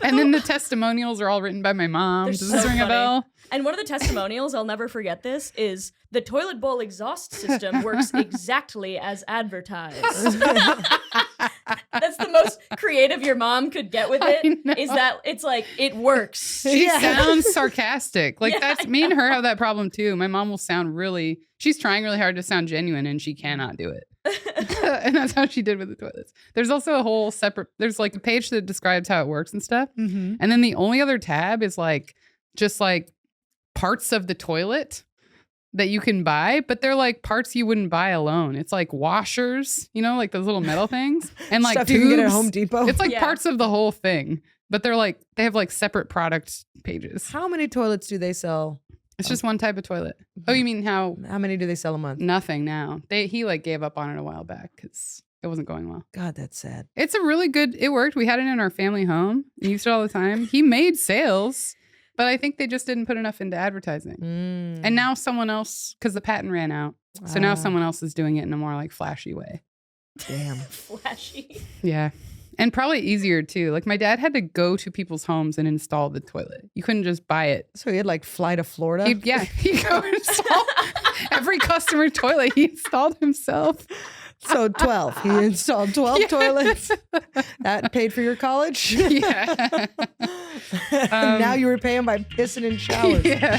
[SPEAKER 3] And then the testimonials are all written by my mom.
[SPEAKER 2] They're
[SPEAKER 3] Does
[SPEAKER 2] so
[SPEAKER 3] this ring a
[SPEAKER 2] funny.
[SPEAKER 3] bell?
[SPEAKER 2] And one of the testimonials, I'll never forget this, is the toilet bowl exhaust system works exactly as advertised. That's the most creative your mom could get with
[SPEAKER 3] I
[SPEAKER 2] it.
[SPEAKER 3] know.
[SPEAKER 2] Is that it's like it works.
[SPEAKER 3] She
[SPEAKER 1] Yeah.
[SPEAKER 3] sounds sarcastic. Like
[SPEAKER 2] Yeah,
[SPEAKER 3] that's
[SPEAKER 2] I
[SPEAKER 3] me and her have that problem too. My mom will sound she's trying really hard to sound genuine and she cannot do it. And that's how she did with the toilets. There's also a whole separate, there's like a page that describes how it works and stuff.
[SPEAKER 1] Mm-hmm.
[SPEAKER 3] And then the only other tab is like just like parts of the toilet that you can buy, but they're like parts you wouldn't buy alone. It's like washers, like those little metal things, and like
[SPEAKER 1] Stuff
[SPEAKER 3] tubes.
[SPEAKER 1] you can get at Home Depot.
[SPEAKER 3] It's like
[SPEAKER 2] Yeah.
[SPEAKER 3] parts of the whole thing, but they have like separate product pages.
[SPEAKER 1] How many toilets do they sell?
[SPEAKER 3] It's just one type of toilet. Oh, you mean how?
[SPEAKER 1] How many do they sell a month?
[SPEAKER 3] Nothing now. He like gave up on it a while back because it wasn't going well.
[SPEAKER 1] God, that's sad.
[SPEAKER 3] It's a really good. It worked. We had it in our family home and used it all the time. He made sales, but I think they just didn't put enough into advertising.
[SPEAKER 1] Mm.
[SPEAKER 3] And now someone else, because the patent ran out, so now
[SPEAKER 1] Ah.
[SPEAKER 3] someone else is doing it in a more like flashy way.
[SPEAKER 1] Damn.
[SPEAKER 2] Flashy.
[SPEAKER 3] Yeah. And probably easier too. Like my dad had to go to people's homes and install the toilet. You couldn't just buy it.
[SPEAKER 1] So he had like fly to Florida.
[SPEAKER 3] He'd go install every customer toilet he installed himself.
[SPEAKER 1] So 12. He installed 12
[SPEAKER 3] Yeah.
[SPEAKER 1] toilets. That paid for your college.
[SPEAKER 3] Yeah.
[SPEAKER 1] Now you were paying by pissing in showers.
[SPEAKER 3] Yeah.